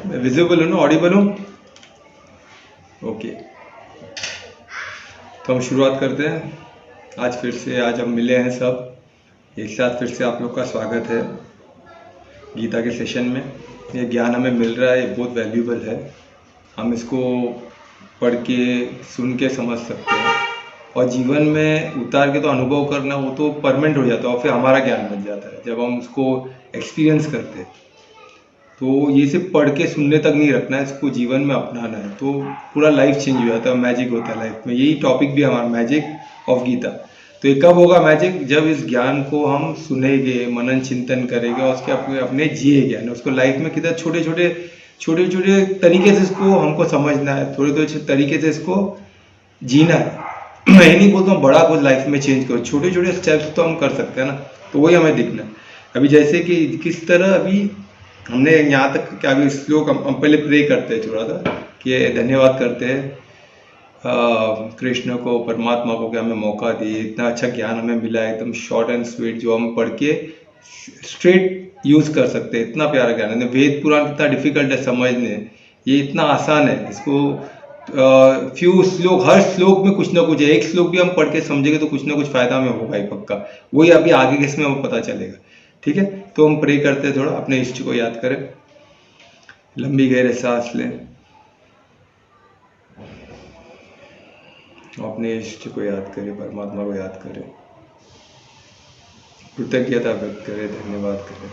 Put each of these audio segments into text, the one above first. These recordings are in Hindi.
मैं विजिबल हूँ ना, ऑडिबल हूँ? ओके, तो हम शुरुआत करते हैं। आज हम मिले हैं सब एक साथ। फिर से आप लोग का स्वागत है गीता के सेशन में। ये ज्ञान हमें मिल रहा है, ये बहुत वैल्यूबल है। हम इसको पढ़ के, सुन के समझ सकते हैं और जीवन में उतार के तो अनुभव करना, वो तो परमानेंट हो जाता है और फिर हमारा ज्ञान बन जाता है जब हम उसको एक्सपीरियंस करते हैं। तो ये सिर्फ पढ़ के सुनने तक नहीं रखना है, इसको जीवन में अपनाना है, तो पूरा लाइफ चेंज हो जाता है, मैजिक होता है लाइफ में। यही टॉपिक भी हमारा मैजिक ऑफ गीता। तो ये कब होगा मैजिक? जब इस ज्ञान को हम सुनेंगे, मनन चिंतन करेंगे और उसके अपने जिएंगे, यानी उसको लाइफ में कितना छोटे छोटे तरीके से इसको हमको समझना है, थोड़े तरीके से इसको जीना है। मैं ये नहीं बोलता हूँ बड़ा कुछ लाइफ में चेंज करो, छोटे छोटे स्टेप्स तो हम कर सकते हैं ना, तो वही हमें दिखना है। अभी जैसे कि किस तरह अभी हमने यहाँ तक क्या, अभी श्लोक हम पहले प्रे करते हैं थोड़ा सा कि धन्यवाद करते हैं कृष्ण को, परमात्मा को, कि हमें मौका दिए, इतना अच्छा ज्ञान हमें मिला है, एकदम शॉर्ट एंड स्वीट, जो हम पढ़ के स्ट्रेट यूज़ कर सकते हैं। इतना प्यारा ज्ञान है। वेद पुराण कितना डिफिकल्ट है समझने, ये इतना आसान है। इसको फ्यू श्लोक, हर श्लोक में कुछ ना कुछ है। एक श्लोक भी हम पढ़ के समझेंगे तो कुछ ना कुछ फायदा हमें होगा ही पक्का। वही अभी आगे किसमें हमें पता चलेगा। ठीक है, तो हम प्रे करते हैं, थोड़ा अपने इष्ट को याद करें। लंबी गहरे सांस लें, अपने इष्ट को याद करें, परमात्मा को याद करें, कृतज्ञता व्यक्त करें, धन्यवाद करें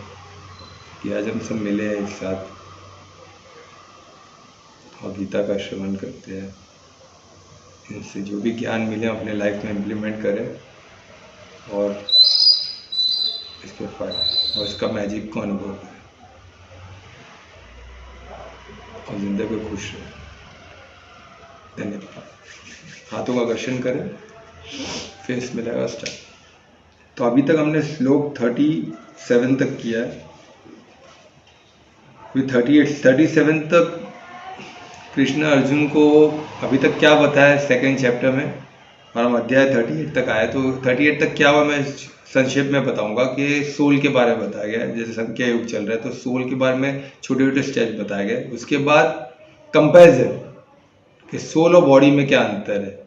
कि आज हम सब मिले हैं एक साथ और गीता का श्रवण करते हैं। इनसे जो भी ज्ञान मिले अपने लाइफ में इम्प्लीमेंट करें और इसके फायदे और इसका मैजिक को अनुभव करें और जिंदगी में खुश रहें। धन्यवाद। हाथों का घर्षण करें, फेस मिलेगा स्टार्ट। तो अभी तक हमने श्लोक 37 तक किया है। 37 तक कृष्ण अर्जुन को अभी तक क्या बताया सेकेंड चैप्टर में, और हम अध्याय 38 तक आए। तो 38 तक क्या हुआ मैं संक्षेप में बताऊंगा कि सोल के बारे में बताया गया। जैसे संख्या युग चल रहा है तो सोल के बारे में छोटे छोटे स्टेज बताए गए। उसके बाद कंपैरिजन कि सोल और बॉडी में क्या अंतर है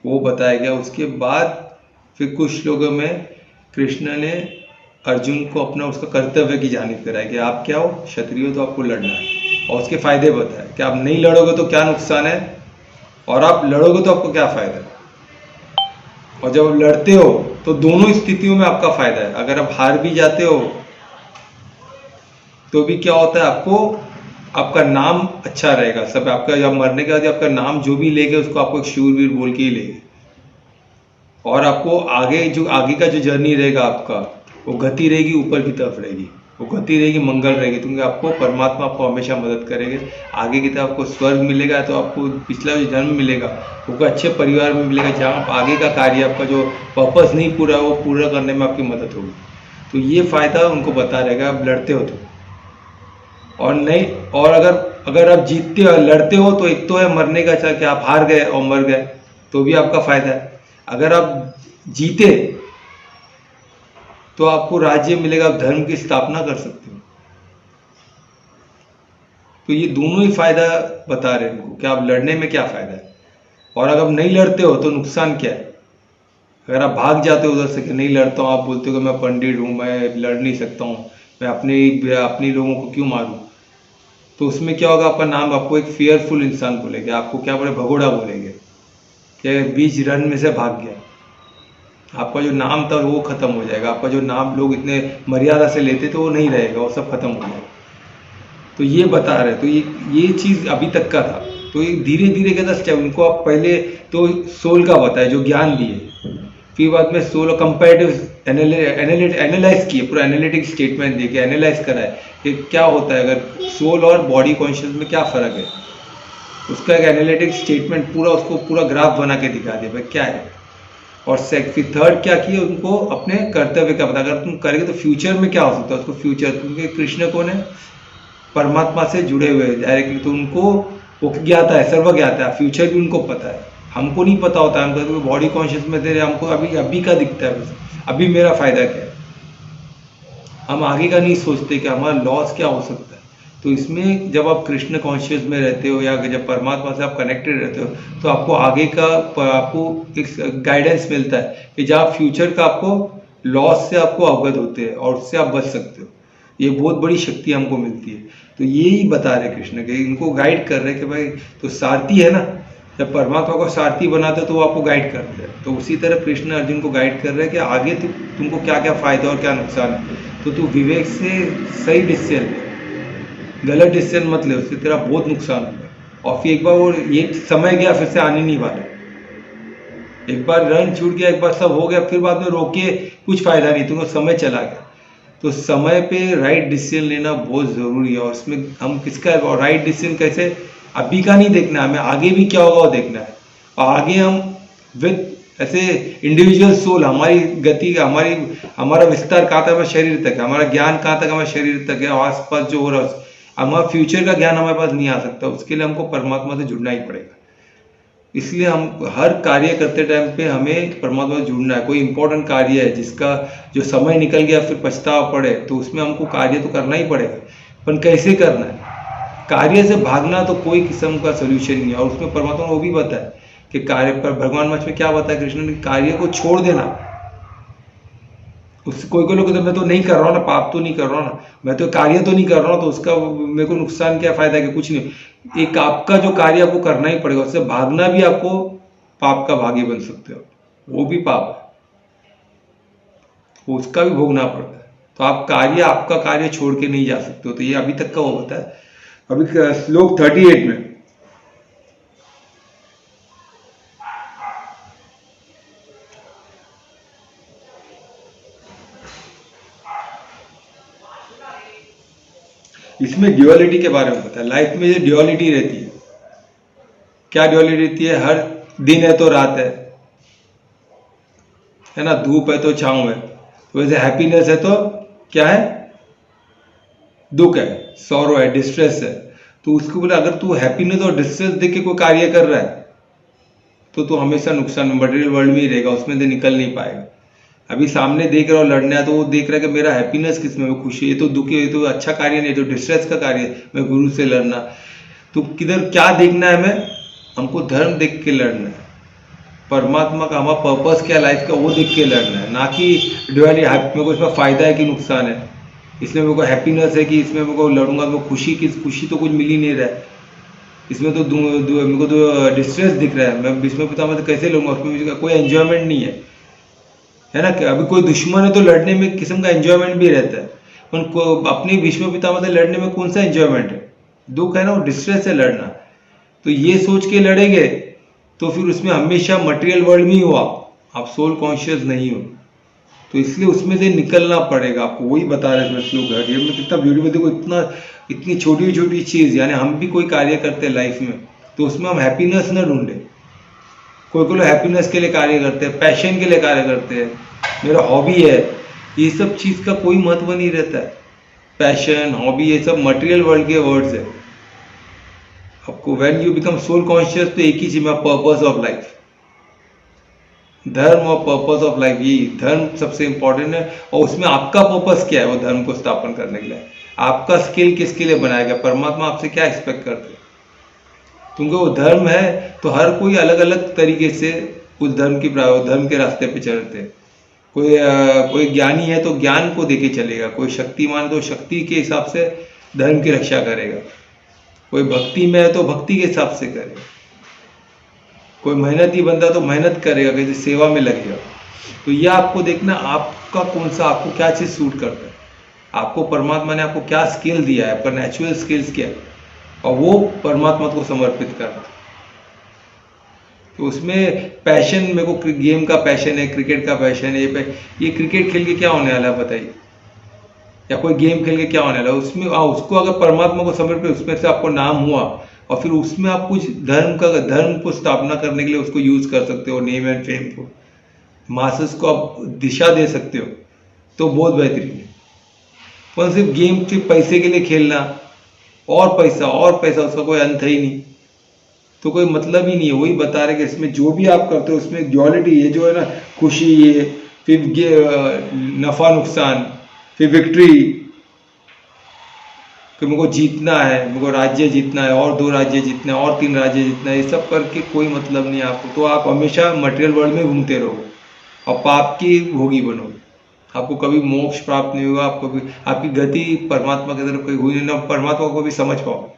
वो बताया गया। उसके बाद फिर कुछ श्लोकों में कृष्ण ने अर्जुन को अपना उसका कर्तव्य की जानिब कराया कि आप क्या हो, क्षत्रिय हो तो आपको लड़ना है, और उसके फायदे बताए कि आप नहीं लड़ोगे तो क्या नुकसान है और आप लड़ोगे तो आपको क्या फायदा है। और जब आप लड़ते हो तो दोनों स्थितियों में आपका फायदा है। अगर आप हार भी जाते हो तो भी क्या होता है, आपको आपका नाम अच्छा रहेगा। सब आपका जब मरने के बाद आपका नाम जो भी लेंगे उसको आपको एक शूरवीर बोल के ही लेंगे। और आपको आगे का जो जर्नी रहेगा आपका, वो गति रहेगी ऊपर की तरफ रहेगी, वो गति रहेगी मंगल रहेगी, क्योंकि आपको परमात्मा आपको हमेशा मदद करेंगे। आगे की तरफ आपको स्वर्ग मिलेगा, तो आपको पिछला जो जन्म मिलेगा वो अच्छे परिवार में मिलेगा, जहाँ आप आगे का कार्य, आपका जो पर्पस नहीं पूरा वो पूरा करने में आपकी मदद होगी। तो ये फायदा उनको बता रहेगा आप लड़ते हो तो। और नहीं, और अगर आप जीतते हो, लड़ते हो, तो एक तो है मरने का, चाहे कि आप हार गए और मर गए तो भी आपका फायदा है। अगर आप जीते तो आपको राज्य मिलेगा, आप धर्म की स्थापना कर सकते हो। तो ये दोनों ही फायदा बता रहे हैं इनको कि आप लड़ने में क्या फायदा है, और अगर आप नहीं लड़ते हो तो नुकसान क्या है। अगर आप भाग जाते हो उधर से कि नहीं लड़ता हूँ, आप बोलते हो कि मैं पंडित हूँ, मैं लड़ नहीं सकता हूँ, मैं अपने लोगों को क्यों मारूं, तो उसमें क्या होगा, आपका नाम, आपको एक फेयरफुल इंसान बोलेंगे, आपको क्या बोले, भगोड़ा बोलेंगे कि बीच रन में से भाग गया। आपका जो नाम था वो खत्म हो जाएगा। आपका जो नाम लोग इतने मर्यादा से लेते थे वो नहीं रहेगा, वो सब खत्म हो जाएगा। तो ये बता रहे, तो ये चीज़ अभी तक का था। तो ये धीरे धीरे कहता स्टेप, उनको आप पहले तो सोल का बताया जो ज्ञान दिए, फिर बाद में सोल कंपेरेटिव एनालाइज किए, पूरा एनालिटिक स्टेटमेंट दिए कि एनालाइज कराए कि क्या होता है, अगर सोल और बॉडी कॉन्शियस में क्या फ़र्क है। उसका एक एनालिटिक स्टेटमेंट पूरा, उसको पूरा ग्राफ बना के दिखा दिया भाई क्या है। और फिर थर्ड क्या किया, उनको अपने कर्तव्य का पता, अगर तुम करेंगे तो फ्यूचर में क्या हो सकता है उसको फ्यूचर, क्योंकि कृष्ण कौन है, परमात्मा से जुड़े हुए डायरेक्टली, तो उनको वो ज्ञाता है, सर्व ज्ञाता है, फ्यूचर भी उनको पता है। हमको नहीं पता होता है, हम बॉडी कॉन्शियस में दे रहे, हमको अभी का दिखता है, अभी मेरा फायदा क्या है, हम आगे का नहीं सोचते कि हमारा लॉस क्या हो सकता है। तो इसमें जब आप कृष्ण कॉन्शियस में रहते हो या जब परमात्मा से आप कनेक्टेड रहते हो तो आपको आगे का आपको एक गाइडेंस मिलता है कि जब आप फ्यूचर का आपको लॉस से आपको अवगत होते हैं और उससे आप बच सकते हो। ये बहुत बड़ी शक्ति हमको मिलती है। तो यही बता रहे कृष्ण के, इनको गाइड कर रहे कि भाई तो सारथी है ना, जब परमात्मा को सारथी बनाते हो तो वो आपको गाइड करते हैं। तो उसी तरह कृष्ण अर्जुन को गाइड कर रहे हैं कि आगे तुमको क्या क्या फायदा और क्या नुकसान है, तो तू विवेक से सही डिसीजन ले, गलत डिसीजन मत ले, उससे तेरा बहुत नुकसान होगा। और फिर एक बार वो ये समय गया, फिर से आने नहीं वाला। एक बार रन छूट गया, एक बार सब हो गया, फिर बाद में रोके कुछ फायदा नहीं, तुमको समय चला गया। तो समय पे राइट डिसीजन लेना बहुत ज़रूरी है। और उसमें हम किसका राइट डिसीजन कैसे, अभी का नहीं देखना है, हमें आगे भी क्या होगा वो देखना है। और आगे हम विद ऐसे इंडिविजुअल सोल, हमारी गति, हमारा विस्तार कहाँ तक, हमारे शरीर तक है, हमारा ज्ञान कहाँ तक, हमारे शरीर तक है, आस पास जो हो रहा है, हमारा फ्यूचर का ज्ञान हमारे पास नहीं आ सकता। उसके लिए हमको परमात्मा से जुड़ना ही पड़ेगा। इसलिए हम हर कार्य करते टाइम पे हमें परमात्मा से जुड़ना है। कोई इंपॉर्टेंट कार्य है जिसका जो समय निकल गया फिर पछतावा पड़े, तो उसमें हमको कार्य तो करना ही पड़ेगा, पर कैसे करना है। कार्य से भागना तो कोई किस्म का सोल्यूशन नहीं है। और उसमें परमात्मा ने वो भी बताया कि कार्य पर, भगवान मच में क्या बताया कृष्ण ने, कार्य को छोड़ देना। उससे कोई लोग मैं तो नहीं कर रहा हूँ ना, पाप तो नहीं कर रहा हूँ ना, मैं तो कार्य तो नहीं कर रहा हूँ, तो उसका मेरे को नुकसान क्या, फायदा क्या, कुछ नहीं। एक आपका जो कार्य आपको करना ही पड़ेगा, उससे भागना भी आपको पाप का भागी बन सकते हो, वो भी पाप है, उसका भी भोगना पड़ता है। तो आप कार्य, आपका कार्य छोड़ के नहीं जा सकते हो। तो ये अभी तक का वो होता है। अभी श्लोक 38 में इसमें ड्यूअलिटी के बारे में पता है। लाइफ में ये ड्यूअलिटी रहती है। क्या ड्यूअलिटी रहती है? हर दिन है तो रात है ना, धूप है तो छांव है। तो वैसे हैप्पीनेस है तो क्या है, दुख है, सॉरो है, डिस्ट्रेस है। तो उसको बोले अगर तू हैप्पीनेस और डिस्ट्रेस देख के कोई कार्य कर रहा है तो तू हमेशा नुकसान में, मटेरियल वर्ल्ड में ही रहेगा, उसमें से निकल नहीं पाएगा। अभी सामने देख रहा हो लड़ना है तो वो देख रहा है कि मेरा हैप्पीनेस किसमें, मैं खुशी, ये तो दुखी, ये तो अच्छा कार्य नहीं, तो डिस्ट्रेस का कार्य है, मैं गुरु से लड़ना। तो किधर क्या देखना है हमें, हमको धर्म देख के लड़ना है, परमात्मा का हमारा पर्पस क्या लाइफ का वो देख के लड़ना है, ना कि ड्यूअली मेरे को इसमें फायदा है कि नुकसान है, इसमें मेरे को हैप्पीनेस है कि इसमें मेरे को लड़ूंगा तो खुशी तो कुछ मिल ही नहीं रहा है, इसमें तो मेरे को तो डिस्ट्रेस दिख रहा है, मैं भीष्म पितामह से कैसे लड़ूंगा, उसमें मुझे कोई एंजॉयमेंट नहीं है ना। कि अभी कोई दुश्मन है तो लड़ने में किस्म का एंजॉयमेंट भी रहता है, पर अपने भीष्म पितामह से लड़ने में कौन सा एंजॉयमेंट है, दुख है ना, वो डिस्ट्रेस है लड़ना। तो ये सोच के लड़ेंगे तो फिर उसमें हमेशा मटेरियल वर्ल्ड में ही हो, आप सोल कॉन्शियस नहीं हो। तो इसलिए उसमें से निकलना पड़ेगा आपको। वही बता रहे हैं श्लोक है, ये में कितना ब्यूटीफुल देखो, इतनी छोटी छोटी चीज़, यानी हम भी कोई कार्य करते हैं लाइफ में तो उसमें हम हैप्पीनेस न ढूंढे। कोई लोग हैप्पीनेस के लिए कार्य करते हैं, पैशन के लिए कार्य करते हैं, मेरा हॉबी है, ये सब चीज़ का कोई महत्व नहीं रहता है। पैशन, हॉबी, ये सब मटेरियल वर्ल्ड के वर्ड्स है। आपको when you become soul conscious तो एक ही चीज में, पर्पस ऑफ लाइफ, धर्म और पर्पस ऑफ लाइफ, ये धर्म सबसे इंपॉर्टेंट है। और उसमें आपका पर्पस क्या है, वो धर्म को स्थापन करने के लिए आपका स्किल किसके लिए बनाया गया, परमात्मा आपसे क्या एक्सपेक्ट करते हैं। क्योंकि वो धर्म है तो हर कोई अलग अलग तरीके से उस धर्म के रास्ते पे चलते हैं। कोई ज्ञानी है तो ज्ञान को देके चलेगा, कोई शक्तिमान तो शक्ति के हिसाब से धर्म की रक्षा करेगा, कोई भक्ति में है तो भक्ति के हिसाब से करेगा, कोई मेहनती बंदा तो मेहनत करेगा, किसी सेवा में लगेगा। तो यह आपको देखना आपका कौन सा, आपको क्या चीज़ सूट करता है, आपको परमात्मा ने आपको क्या स्किल दिया है, आपका नेचुरल स्किल्स क्या है, और वो परमात्मा को समर्पित करना। तो उसमें पैशन, मेरे को गेम का पैशन है, क्रिकेट का पैशन है, ये क्रिकेट खेल के क्या होने वाला है बताइए, या कोई गेम खेल के क्या होने वाला है। उसमें उसको अगर परमात्मा को समर्पित, उसमें से आपको नाम हुआ और फिर उसमें आप कुछ धर्म को स्थापना करने के लिए उसको यूज कर सकते हो, नेम एंड फेम को, मासेस को आप दिशा दे सकते हो, तो बहुत बेहतरीन है। पर सिर्फ गेम सिर्फ पैसे के लिए खेलना, और पैसा, उसका कोई अंत है ही नहीं, तो कोई मतलब ही नहीं है। वही बता रहे कि इसमें जो भी आप करते हो उसमें ड्यूअलिटी, ये जो है ना, खुशी, ये फिर नफा नुकसान, फिर विक्ट्री, कि मेरे को जीतना है, मेरे को राज्य जीतना है, और 2 राज्य जीतना है, और 3 राज्य जीतना है, ये सब करके कोई मतलब नहीं है आपको। तो आप हमेशा मटेरियल वर्ल्ड में घूमते रहोगे और पाप की भोगी बनोगे। आपको कभी मोक्ष प्राप्त नहीं होगा, आपको भी आपकी गति परमात्मा की तरफ कहीं हुई नहीं, ना परमात्मा को भी समझ पाओगे।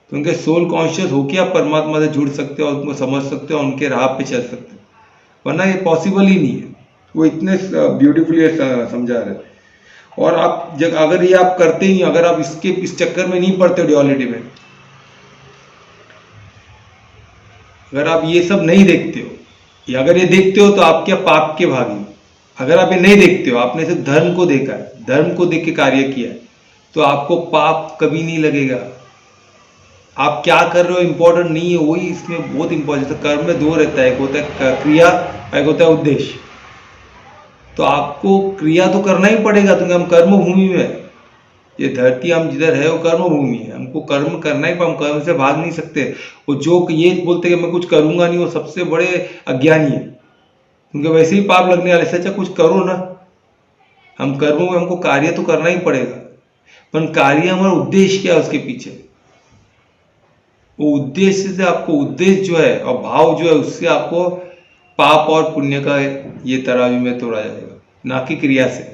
तो उनके सोल कॉन्शियस होकर आप परमात्मा से जुड़ सकते हो और उनको समझ सकते हो, उनके राह पे चल सकते हो, वरना ये पॉसिबल ही नहीं है। वो इतने ब्यूटीफुली समझा रहे। और आप जब अगर ये आप करते ही, अगर आप इस चक्कर में नहीं पड़ते ड्युअलिटी में, अगर आप ये सब नहीं देखते हो, या अगर ये देखते हो तो आप क्या पाप के भागी। अगर आप ये नहीं देखते हो, आपने सिर्फ धर्म को देखा है, धर्म को देख के कार्य किया है, तो आपको पाप कभी नहीं लगेगा। आप क्या कर रहे हो इंपॉर्टेंट नहीं है, वही इसमें बहुत इंपॉर्टेंट है। कर्म में 2 रहता है, एक होता है क्रिया, एक होता है उद्देश्य। तो आपको क्रिया तो करना ही पड़ेगा, क्योंकि हम कर्म भूमि में है। ये धरती हम जिधर है वो कर्म भूमि है, हमको कर्म करना ही, हम कर्म से भाग नहीं सकते। वो जो ये बोलते कि मैं कुछ करूंगा नहीं, वो सबसे बड़े अज्ञानी है, क्योंकि वैसे ही पाप लगने वाले से अच्छा कुछ करो ना। हम कर्मों में हमको कार्य तो करना ही पड़ेगा, पर कार्य हमारा उद्देश्य क्या है उसके पीछे, वो उद्देश्य से आपको, उद्देश्य जो है और भाव जो है, उससे आपको पाप और पुण्य का ये तराजू में तोड़ा जाएगा, ना कि क्रिया से।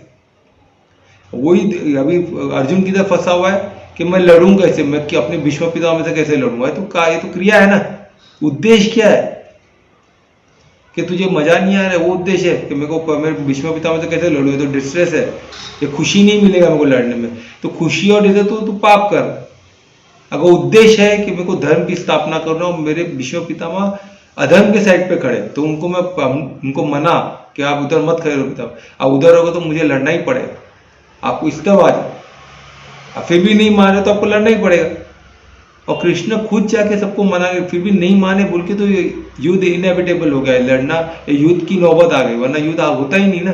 वही अभी अर्जुन की तरफ फंसा हुआ है कि मैं लड़ूं कैसे, मैं कि अपने भीष्म पितामह से कैसे लड़ूंगा। ये तो क्रिया है ना। उद्देश्य क्या है कि तुझे मजा नहीं आ रहा है, वो उद्देश्य है कि मेरे भीष्म पितामह से कैसे लड़ूं। ये तो डिस्ट्रेस है, ये खुशी नहीं मिलेगा मेरे को लड़ने में। तो खुशी और डिस्ट्रेस तो तू पाप कर। अगर उद्देश्य है कि मेरे को धर्म की स्थापना करना और मेरे भीष्म पितामह अधर्म के साइड पे खड़े, तो उनको मना कि आप उधर मत खड़े रहो पितामह, आप उधर रहोगे तो मुझे लड़ना ही पड़ेगा, आपको इस तरफ आ जाए। फिर भी नहीं माने तो आपको लड़ना ही पड़ेगा। और कृष्ण खुद जाके सबको मना, फिर भी नहीं माने बोल के, तो युद्ध इनएविटेबल हो गया, लड़ना, युद्ध की नौबत आ गई, वरना युद्ध होता ही नहीं ना।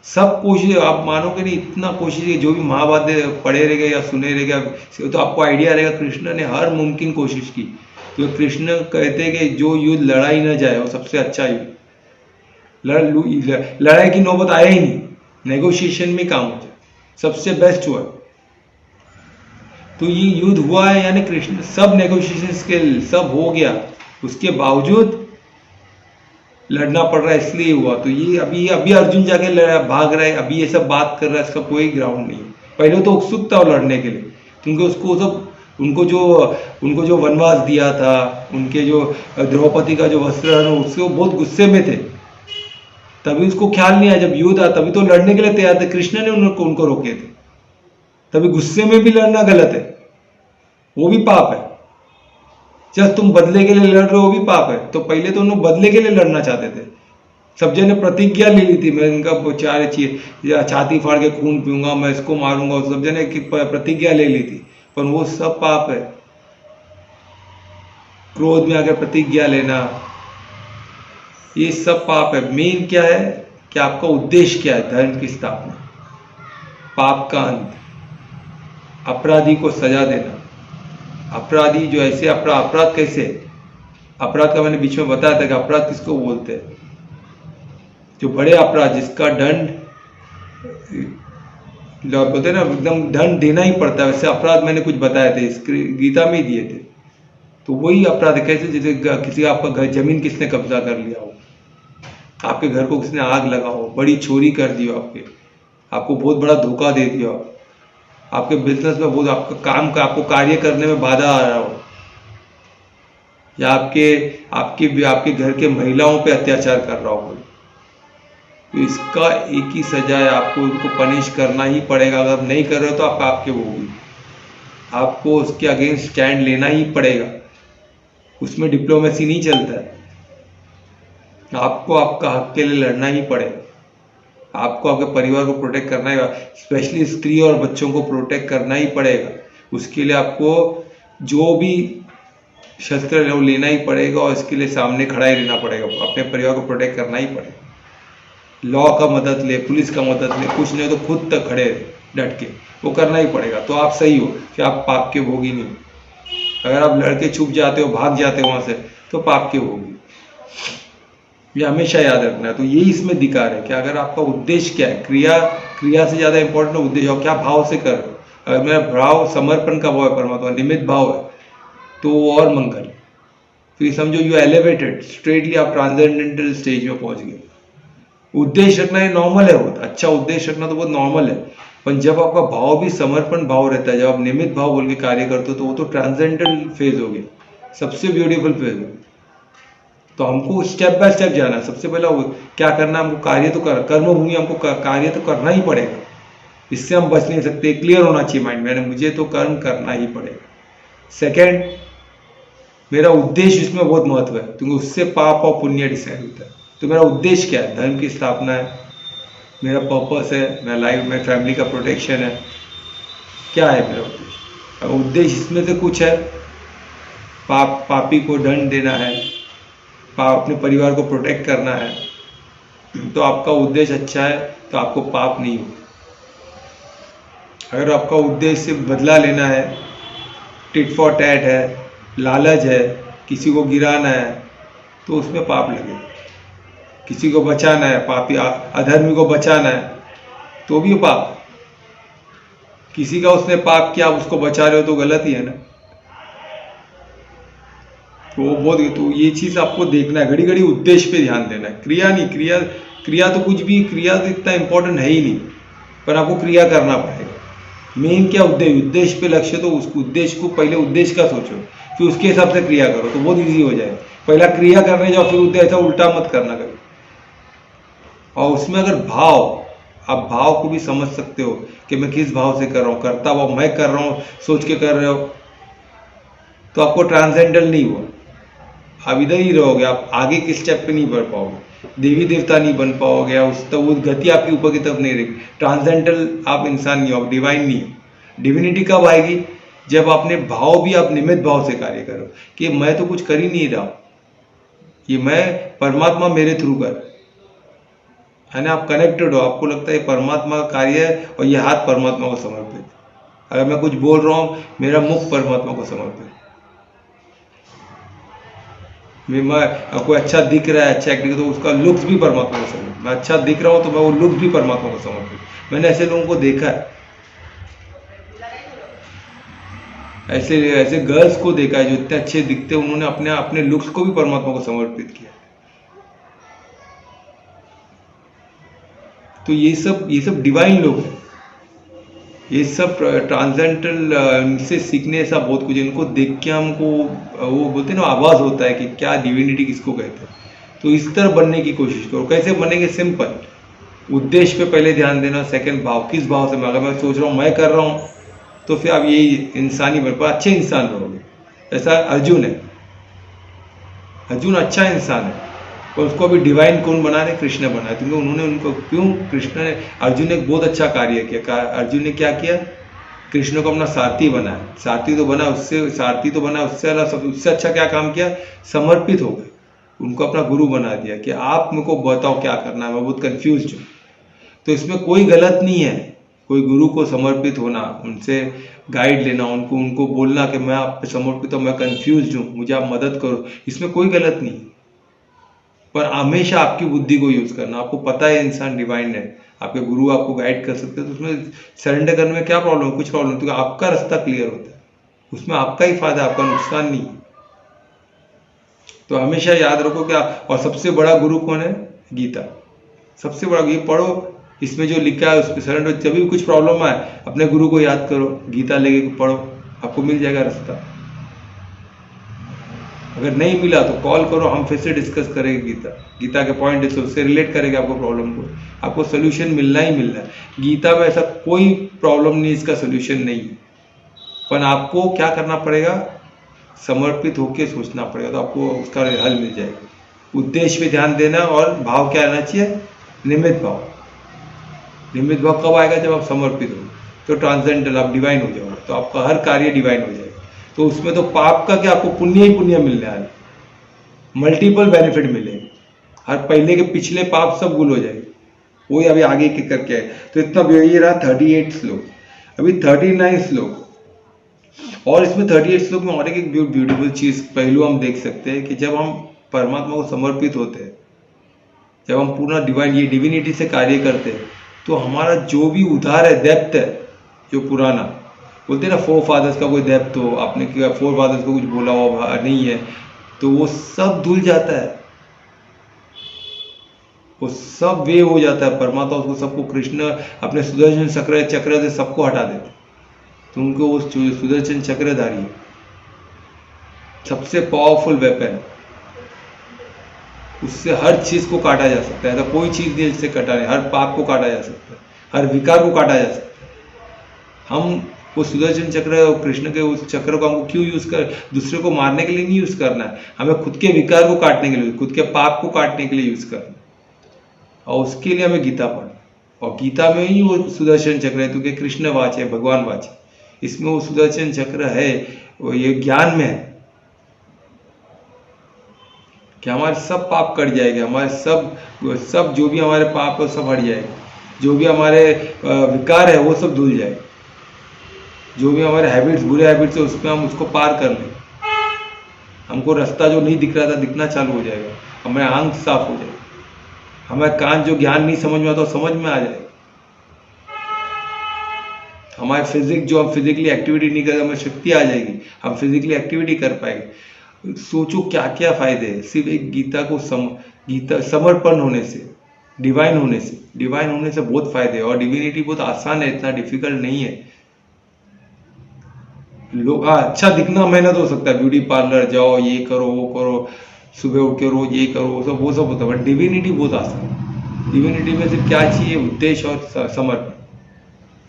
सब कोशिश, आप मानोगे नहीं, इतना कोशिश, जो भी महाभारत पढ़े रहेगा या सुने रहेगा तो आपको आइडिया रहेगा कृष्ण ने हर मुमकिन कोशिश की। तो कृष्ण कहते हैं कि जो युद्ध लड़ाई ना जाए वो सबसे अच्छा युद्ध, लड़ाई की नौबत आए ही नहीं, नेगोशिएशन में काम हो जाए, सबसे बेस्ट हुआ। तो ये युद्ध हुआ है, यानी कृष्ण सब नेगोशिएशन स्किल सब हो गया, उसके बावजूद लड़ना पड़ रहा है, इसलिए हुआ। तो ये अभी अर्जुन जाके भाग रहा है, अभी ये सब बात कर रहा है, इसका कोई ग्राउंड नहीं है। पहले तो उत्सुक था लड़ने के लिए, क्योंकि उनको जो वनवास दिया था, उनके जो द्रौपदी का जो वस्त्रहरण, उससे वो बहुत गुस्से में थे। तभी उसको ख्याल नहीं आया, जब युद्ध आया तभी तो लड़ने के लिए तैयार थे, कृष्ण ने उनको रोके थे। तभी गुस्से में भी लड़ना गलत है, वो भी पाप है। जब तुम बदले के लिए लड़ रहे हो वो भी पाप है। तो पहले तो उन्होंने बदले के लिए लड़ना चाहते थे, सब जन ने प्रतिज्ञा ले ली थी, मैं इनका छाती फाड़ के खून पीऊंगा, मैं इसको मारूंगा, सब जन ने प्रतिज्ञा ले ली थी, पर वो सब पाप है। क्रोध में आकर प्रतिज्ञा लेना, ये सब पाप है। मेन क्या है कि आपका उद्देश्य क्या है, धर्म की स्थापना, पाप का अंत, अपराधी को सजा देना। अपराधी जो ऐसे अपराध कैसे, अपराध का मैंने बीच में बताया था कि अपराध किसको बोलते हैं, जो बड़े अपराध जिसका दंड बोलते हैं ना, एकदम दंड देना ही पड़ता है, वैसे अपराध मैंने कुछ बताए थे, इस गीता में ही दिए थे। तो वही अपराध है, कैसे जैसे किसी आपका घर, जमीन किसने कब्जा कर लिया हो, आपके घर को किसने आग लगा हो, बड़ी चोरी कर दी हो, आपको बहुत बड़ा धोखा दे दिया हो, आपके बिजनेस में बहुत, आपका काम का, आपको कार्य करने में बाधा आ रहा हो, या आपके घर के महिलाओं पे अत्याचार कर रहा हो, तो इसका एक ही सजा है, आपको उनको पनिश करना ही पड़ेगा। अगर नहीं कर रहे हो तो आप आपके होगी, आपको उसके अगेंस्ट स्टैंड लेना ही पड़ेगा, उसमें डिप्लोमेसी नहीं चलता है। आपको आपका हक के लिए लड़ना ही पड़ेगा, आपको आपके परिवार को प्रोटेक्ट करना ही, स्पेशली स्त्री और बच्चों को प्रोटेक्ट करना ही पड़ेगा। उसके लिए आपको जो भी शस्त्र है वो लेना ही पड़ेगा, और इसके लिए सामने खड़ा ही रहना पड़ेगा, अपने परिवार को प्रोटेक्ट करना ही पड़ेगा। लॉ का मदद ले, पुलिस का मदद ले, कुछ नहीं तो खुद तक खड़े डट के, वो करना ही पड़ेगा। तो आप सही हो कि आप पाप के भोगी नहीं। अगर आप लड़के छुप जाते हो, भाग जाते हो वहां से, तो पाप के भोगी, ये हमेशा याद रखना है। तो यही इसमें दिखा रहा है कि अगर आपका उद्देश्य क्या है, क्रिया से ज्यादा इंपॉर्टेंट है उद्देश्य, और क्या भाव से कर रहे हो। अगर मेरा भाव समर्पण का भाव है, परमात्मा निमित्त भाव है, तो वो और मंगल। फिर समझो यू एलिवेटेड, स्ट्रेटली आप ट्रांसेंडेंटल स्टेज में पहुंच गए। उद्देश्य रखना ये नॉर्मल है, बहुत अच्छा उद्देश्य रखना तो बहुत नॉर्मल है, पर जब आपका भाव भी समर्पण भाव रहता है, जब आप निमित्त भाव बोल के कार्य करते हो, तो वो तो ट्रांसेंडेंटल फेज हो गया, सबसे ब्यूटीफुल फेज हो। तो हमको स्टेप बाय स्टेप जाना है। सबसे पहला क्या करना है, हमको कार्य तो कर्म भूमि, हमको कार्य तो करना ही पड़ेगा, इससे हम बच नहीं सकते। क्लियर होना चाहिए माइंड में, मुझे तो कर्म करना ही पड़ेगा। सेकेंड, मेरा उद्देश्य इसमें बहुत महत्व है, क्योंकि उससे पाप और पुण्य डिसाइड होता है। तो मेरा उद्देश्य क्या है, धर्म की स्थापना है, मेरा पर्पस है, मेरा लाइफ में फैमिली का प्रोटेक्शन है, क्या है मेरा उद्देश्य। अगर उद्देश्य इसमें से कुछ है, पापी को दंड देना है, अपने परिवार को प्रोटेक्ट करना है, तो आपका उद्देश्य अच्छा है, तो आपको पाप नहीं होगा। अगर आपका उद्देश्य सिर्फ बदला लेना है, टिट फॉर टैट है, लालच है, किसी को गिराना है, तो उसमें पाप लगेगा। किसी को बचाना है, पापी अधर्मी को बचाना है, तो भी पाप। किसी का उसने पाप किया, आप उसको बचा रहे हो, तो गलत ही है ना। तो बहुत, तो ये चीज आपको देखना है, घड़ी घड़ी उद्देश्य पे ध्यान देना है, क्रिया नहीं। क्रिया तो कुछ भी, क्रिया तो इतना इंपॉर्टेंट है ही नहीं, पर आपको क्रिया करना पड़ेगा। मेन क्या उद्देश्य पे लक्ष्य, तो उस उद्देश्य को पहले उद्देश्य का सोचो, फिर उसके हिसाब से क्रिया करो, तो बहुत ईजी हो जाएगा। पहला क्रिया करने जाओ, फिर उद्देश्य, ऐसा उल्टा मत करना कभी। और उसमें अगर आप भाव को भी समझ सकते हो कि मैं किस भाव से कर रहा हूँ, करता भाव मैं कर रहा हूँ सोच के कर रहे हो, तो आपको ट्रांसेंडेंटल नहीं हुआ, आप इधर ही रहोगे, आप आगे के स्टेप पे नहीं बढ़ पाओगे, देवी देवता नहीं बन पाओगे, उस तो वो गति आपकी ऊपर की तरफ नहीं रहेगी। ट्रांसेंडेंटल आप इंसान नहीं हो, आप डिवाइन नहीं हो। डिविनिटी कब आएगी, जब आपने भाव भी आप निमित्त भाव से कार्य करो, कि मैं तो कुछ कर ही नहीं रहा हूं, ये मैं परमात्मा मेरे थ्रू कर है ना। आप कनेक्टेड हो, आपको लगता है परमात्मा का कार्य है और ये हाथ परमात्मा को समर्पित। अगर मैं कुछ बोल रहा हूं, मेरा मुख परमात्मा को समर्पित। मैं कोई अच्छा दिख रहा है, अच्छा एक्टिंग, तो उसका लुक्स भी परमात्मा को समर्पित। मैं अच्छा दिख रहा हूं, तो मैं वो लुक्स भी परमात्मा को समर्पित। मैंने ऐसे लोगों को देखा है, ऐसे गर्ल्स को देखा है जो इतने अच्छे दिखते हैं, उन्होंने अपने लुक्स को भी परमात्मा को समर्पित किया। तो ये सब डिवाइन लोग हैं, ये सब ट्रांसेंडेंटल से सीखने ऐसा बहुत कुछ। इनको देख के हमको वो बोलते हैं ना, आवाज होता है कि क्या डिविनिटी किसको कहते हैं। तो इस तरह बनने की कोशिश करो। कैसे बनेंगे, सिंपल, उद्देश्य पे पहले ध्यान देना, सेकंड भाव, किस भाव से। अगर मैं सोच रहा हूँ मैं कर रहा हूँ, तो फिर आप यही इंसानी बन पर अच्छे इंसान रहोगे। ऐसा अर्जुन है, अर्जुन अच्छा इंसान है, पर उसको अभी डिवाइन कौन बना रहे, कृष्ण बना, क्योंकि उन्होंने उनको, क्यों कृष्ण ने, अर्जुन ने एक बहुत अच्छा कार्य किया। अर्जुन ने क्या किया, कृष्ण को अपना सारथी बनाया। सारथी तो बना उससे अलग, उससे अच्छा क्या काम किया, समर्पित हो गए, उनको अपना गुरु बना दिया कि आप मेरे को बताओ क्या करना है, मैं बहुत कंफ्यूज हूँ। तो इसमें कोई गलत नहीं है, कोई गुरु को समर्पित होना, उनसे गाइड लेना, उनको बोलना कि मैं आप पे समर्पित हूँ, मैं कंफ्यूज हूँ, मुझे आप मदद करो, इसमें कोई गलत नहीं। पर हमेशा आपकी बुद्धि को यूज करना। आपको पता है इंसान डिवाइन है, आपके गुरु आपको गाइड कर सकते हैं, तो उसमें सरेंडर करने में क्या प्रॉब्लम, कुछ प्रॉब्लम, तो आपका रास्ता क्लियर होता है, उसमें आपका ही फायदा, आपका नुकसान नहीं। तो हमेशा याद रखो क्या, और सबसे बड़ा गुरु कौन है, गीता। सबसे बड़ा, ये पढ़ो, इसमें जो लिखा है उस पर सरेंडर। जब भी कुछ प्रॉब्लम आए, अपने गुरु को याद करो, गीता लेके पढ़ो, आपको मिल जाएगा रास्ता। अगर नहीं मिला तो कॉल करो, हम फिर से डिस्कस करेंगे गीता के पॉइंट उससे रिलेट करेंगे आपको प्रॉब्लम को, आपको सोल्यूशन मिलना ही मिलना है। गीता में ऐसा कोई प्रॉब्लम नहीं, इसका सोल्यूशन नहीं है, पर आपको क्या करना पड़ेगा, समर्पित होकर सोचना पड़ेगा, तो आपको उसका हल मिल जाएगा। उद्देश्य पे ध्यान देना, और भाव क्या आना चाहिए, निमित्त भाव। निमित्त भाव कब आएगा, जब आप समर्पित हो, तो ट्रांसेंडेंटल, आप डिवाइन हो जाओगे, तो आपका हर कार्य डिवाइन हो जाएगा। तो उसमें तो पाप का क्या, आपको पुण्य ही पुण्य मिलने वाला, मल्टीपल बेनिफिट मिलेंगे, हर पहले के पिछले पाप सब गुल हो जाएंगे, वही अभी आगे के करके है। तो इतना यही रहा 38 श्लोक, अभी 39 श्लोक, और इसमें 38 श्लोक में और एक ब्यूटीफुल चीज पहलू हम देख सकते हैं कि जब हम परमात्मा को समर्पित होते हैं, जब हम पूर्ण डिविनिटी से कार्य करते हैं, तो हमारा जो भी उधार है, डेप्थ है जो पुराना, बोलते हैं ना फोर फादर्स का कोई डेप्थ हो, आपने क्या फोर फादर्स को कुछ बोला हो नहीं है, तो वो सब धुल जाता है, वो सब वे हो जाता है। परमात्मा उसको सबको, कृष्ण अपने सुदर्शन चक्र से सबको हटा देते, तो उनको वो सुदर्शन चक्रधारी है, सबसे पावरफुल वेपन, उससे हर चीज को काटा जा सकता है। तो कोई चीज नहीं जिससे कटा नहीं, हर पाप को काटा जा सकता है, हर विकार को काटा जा सकता है। हम वो सुदर्शन चक्र और कृष्ण के उस चक्र को हमको क्यों यूज कर, दूसरे को मारने के लिए नहीं यूज करना है, हमें खुद के विकार को काटने के लिए, खुद के पाप को काटने के लिए यूज करना है। और उसके लिए हमें गीता पढ़ना, और गीता में ही वो सुदर्शन चक्र है, क्योंकि कृष्ण वाच है, भगवान वाच है, इसमें वो सुदर्शन चक्र है, वो ये ज्ञान में है कि हमारे सब पाप कट जाएंगे, हमारे सब जो भी हमारे पाप है सब हट जाएगा, जो भी हमारे विकार है वो सब धुल जाएगा, जो भी हमारे हैबिट्स, बुरे हैबिट्स है उसमें हम उसको पार कर लेंगे, हमको रास्ता जो नहीं दिख रहा था दिखना चालू हो जाएगा, हमारे आंख साफ हो जाएगा, हमारे कान जो ज्ञान नहीं समझ में आता समझ में आ जाएगा, हमारे फिजिक जो हम फिजिकली एक्टिविटी नहीं करते हमें शक्ति आ जाएगी, हम फिजिकली एक्टिविटी कर पाएंगे। सोचो क्या क्या फायदे हैं सिर्फ एक गीता को गीता समर्पण होने से, डिवाइन होने से बहुत फायदे हैं। और डिविनिटी बहुत आसान है, इतना डिफिकल्ट नहीं है। लोग अच्छा दिखना मेहनत हो सकता है, ब्यूटी पार्लर जाओ, ये करो वो करो, सुबह उठ के रोज ये करो, वो सब होता है, बट डिविनिटी बहुत आसान है। डिविनिटी में सिर्फ क्या चाहिए, उद्देश्य और समर्पण,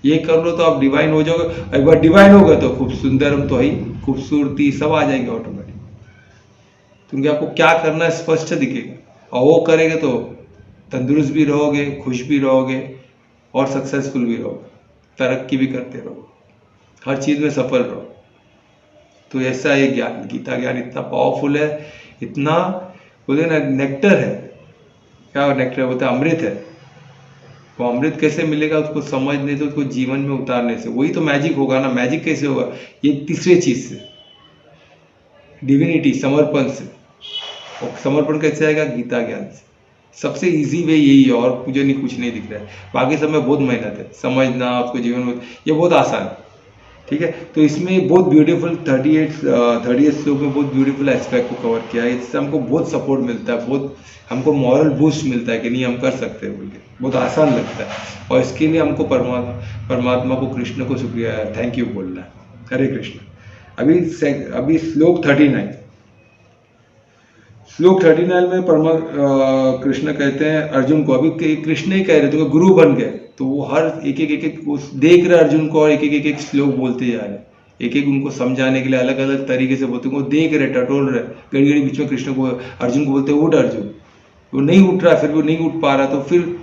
ये कर लो तो आप डिवाइन हो जाओगे। एक बार डिवाइन हो गए तो खूब सुंदरम तो ही, खूबसूरती सब आ जाएंगे ऑटोमेटिक, क्योंकि आपको क्या करना है स्पष्ट दिखेगा, और वो करेंगे तो तंदुरुस्त भी रहोगे, खुश भी रहोगे, और सक्सेसफुल भी रहोगे, तरक्की भी करते रहोगे, हर चीज में सफल रहो। तो ऐसा ये ज्ञान, गीता ज्ञान इतना पावरफुल है, इतना बोलते ना नेक्टर है, क्या नेक्टर बोलते हैं, अमृत है। वो अमृत कैसे मिलेगा, उसको समझने से, उसको जीवन में उतारने से, वही तो मैजिक होगा ना। मैजिक कैसे होगा, ये तीसरे चीज से, डिविनिटी, समर्पण से। और समर्पण कैसे आएगा, गीता ज्ञान से। सबसे इजी वे यही है, और मुझे नहीं कुछ नहीं दिख रहा है, बाकी सब में बहुत मेहनत है, समझना उसको जीवन में, ये बहुत आसान है, ठीक है। तो इसमें बहुत ब्यूटीफुल 38 श्लोक में बहुत ब्यूटीफुल एस्पेक्ट को कवर किया है, इससे हमको बहुत सपोर्ट मिलता है, बहुत हमको मॉरल बूस्ट मिलता है कि नहीं हम कर सकते हैं बोल के, बहुत आसान लगता है। और इसके लिए हमको परमात्मा को, कृष्ण को शुक्रिया, थैंक यू बोलना है। हरे कृष्ण। अभी श्लोक 39, श्लोक 39 में कृष्ण कहते हैं अर्जुन को, अभी कृष्ण ही कह रहे थे गुरु बन गए, तो वो हर एक देख रहे अर्जुन को, और एक श्लोक बोलते जा रहे, एक उनको समझाने के लिए अलग अलग तरीके से बोलते, वो देख रहे, टटोल रहे, घड़ी घड़ी बीच में कृष्ण को, अर्जुन को बोलते उठ अर्जुन, वो नहीं उठ रहा, फिर वो नहीं उठ पा रहा, तो फिर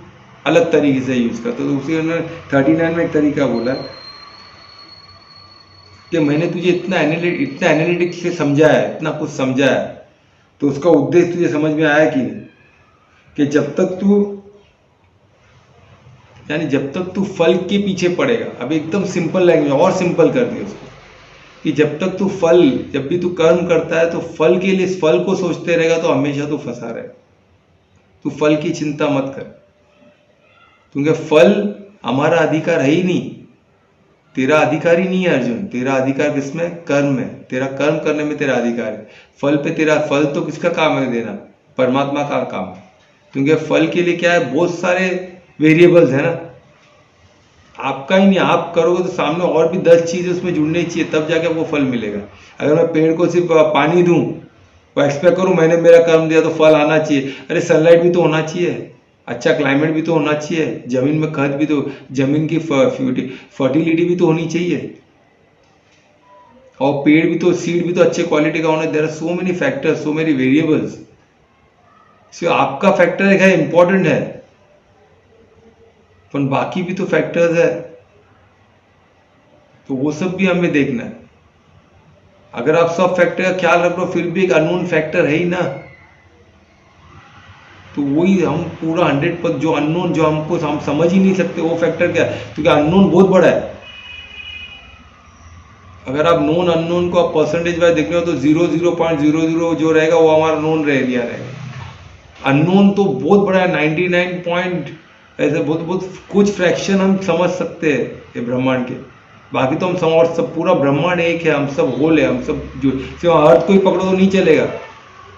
अलग तरीके से यूज करता। तो उसी उन्होंने 39 में एक तरीका बोला कि मैंने तुझे इतना एनालिटिक्स से समझाया है, इतना कुछ समझाया, तो उसका उद्देश्य तुझे समझ में आया कि नहीं, कि जब तक तू फल के पीछे पड़ेगा। अब एकदम सिंपल लैंग्वेज, और सिंपल कर दिया उसको, कि जब तक तू जब भी तू कर्म करता है तो फल के लिए, इस फल को सोचते रहेगा तो हमेशा तू फंसा रहेगा। तू फल की चिंता मत कर, क्योंकि फल हमारा अधिकार है ही नहीं, तेरा अधिकार ही नहीं है अर्जुन। तेरा अधिकार किसमें, कर्म में, तेरा कर्म करने में तेरा अधिकार है। फल पे तेरा, फल तो किसका काम है देना, परमात्मा का काम है, क्योंकि फल के लिए क्या है, बहुत सारे वेरिएबल्स है ना, आपका ही नहीं, आप करोगे तो सामने और भी 10 चीजें उसमें जुड़नी चाहिए, तब जाके आपको फल मिलेगा। अगर मैं पेड़ को सिर्फ पानी दूं, वो एक्सपेक्ट करूं मैंने मेरा कर्म दिया तो फल आना चाहिए, अरे सनलाइट भी तो होना चाहिए, अच्छा क्लाइमेट भी तो होना चाहिए, जमीन में खाद भी तो, जमीन की फर्टिलिटी भी तो होनी चाहिए, और पेड़ भी तो, सीड भी तो अच्छे क्वालिटी का होना। There are so many factors, so many variables. So आपका फैक्टर एक है, इंपॉर्टेंट है, पर बाकी भी तो फैक्टर्स है, तो वो सब भी हमें देखना है। अगर आप सब फैक्टर का ख्याल रख लो, फिर भी एक अननोन फैक्टर है ही ना, तो वही हम पूरा 100% जो अननोन, जो हम समझ ही नहीं सकते, वो फैक्टर क्या है, क्योंकि अननोन बहुत बड़ा है। अगर आप नोन अननोन को आप परसेंटेज वाइज देख रहे हो तो 0.00 जो रहेगा वो हमारा नोन एरिया रहेगा। अननोन तो बहुत बड़ा है, 99 पॉइंट, ऐसे बहुत कुछ फ्रैक्शन हम समझ सकते हैं ये ब्रह्मांड के, बाकी तो हम सब और सब पूरा ब्रह्मांड एक है, हम सब होल है, हम सब जो सिर्फ अर्थ को ही पकड़ो तो नहीं चलेगा।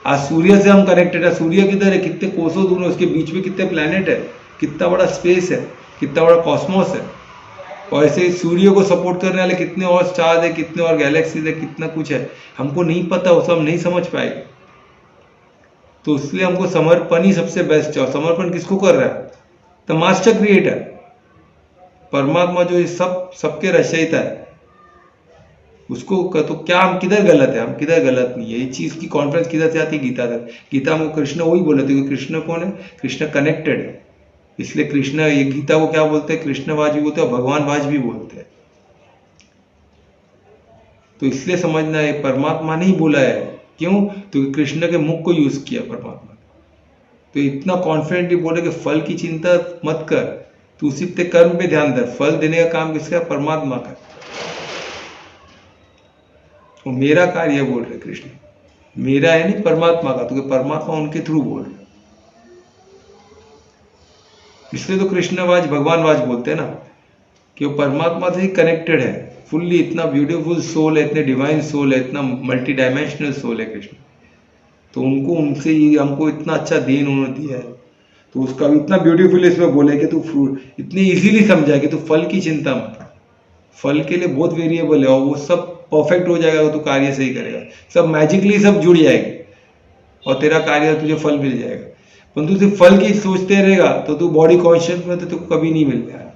आज सूर्य से हम कनेक्टेड है, सूर्य किधर है, कितने कोसों दूर है, उसके बीच में कितने प्लैनेट है, कितना बड़ा स्पेस है, कितना बड़ा कॉस्मोस है। और ऐसे ही सूर्य को सपोर्ट करने वाले कितने और स्टार्स है, कितने और गैलेक्सीज है, कितना कुछ है, हमको नहीं पता, वो सब हम नहीं समझ पाएंगे। तो इसलिए हमको समर्पण ही सबसे बेस्ट है। और समर्पण किसको कर रहा है? द मास्टर क्रिएटर, परमात्मा जो ये सब सबके रचयिता है, उसको तो क्या हम किधर गलत है? हम किधर गलत नहीं है। ये चीज की कॉन्फ्रेंस किधर से आती है? गीता तक। गीता में कृष्ण वही बोले थे, कृष्ण कौन है? कृष्ण कनेक्टेड है, इसलिए कृष्ण, ये गीता को क्या बोलते हैं? कृष्णवाज भी बोलते हैं और भगवानवाज भी बोलते हैं। तो इसलिए समझना है परमात्मा नहीं बोला है। क्यों? तो कृष्ण के मुख को यूज किया परमात्मा। तो इतना कॉन्फिडेंटली बोले कि फल की चिंता मत कर, तू उसी पे कर्म पे ध्यान दे। फल देने का काम किसका? परमात्मा का। वो मेरा कार्य बोल रहे कृष्ण, मेरा है नहीं, परमात्मा का। तो परमात्मा उनके थ्रू बोल रहे, इसलिए तो कृष्णवाज भगवानवाज बोलते हैं ना, कि वो परमात्मा से ही कनेक्टेड है फुल्ली। इतना ब्यूटीफुल सोल है, इतने डिवाइन सोल है, इतना मल्टी डायमेंशनल सोल है कृष्ण। तो उनको, उनसे ही हमको इतना अच्छा देन उन्होंने दिया है। तो उसका इतना ब्यूटीफुल इसमें बोले कि तू फ्रूट इतनी इजीली समझा कि तू फल की चिंता मत। फल के लिए बहुत वेरिएबल है और वो सब परफेक्ट हो जाएगा तो तू कार्य सही करेगा, सब मैजिकली सब जुड़ जाएगी और तेरा कार्य तुझे फल मिल जाएगा। पर तू सिर्फ फल की सोचते रहेगा तो तू बॉडी कॉन्शियस में तो तुझको कभी नहीं मिल जाएगा,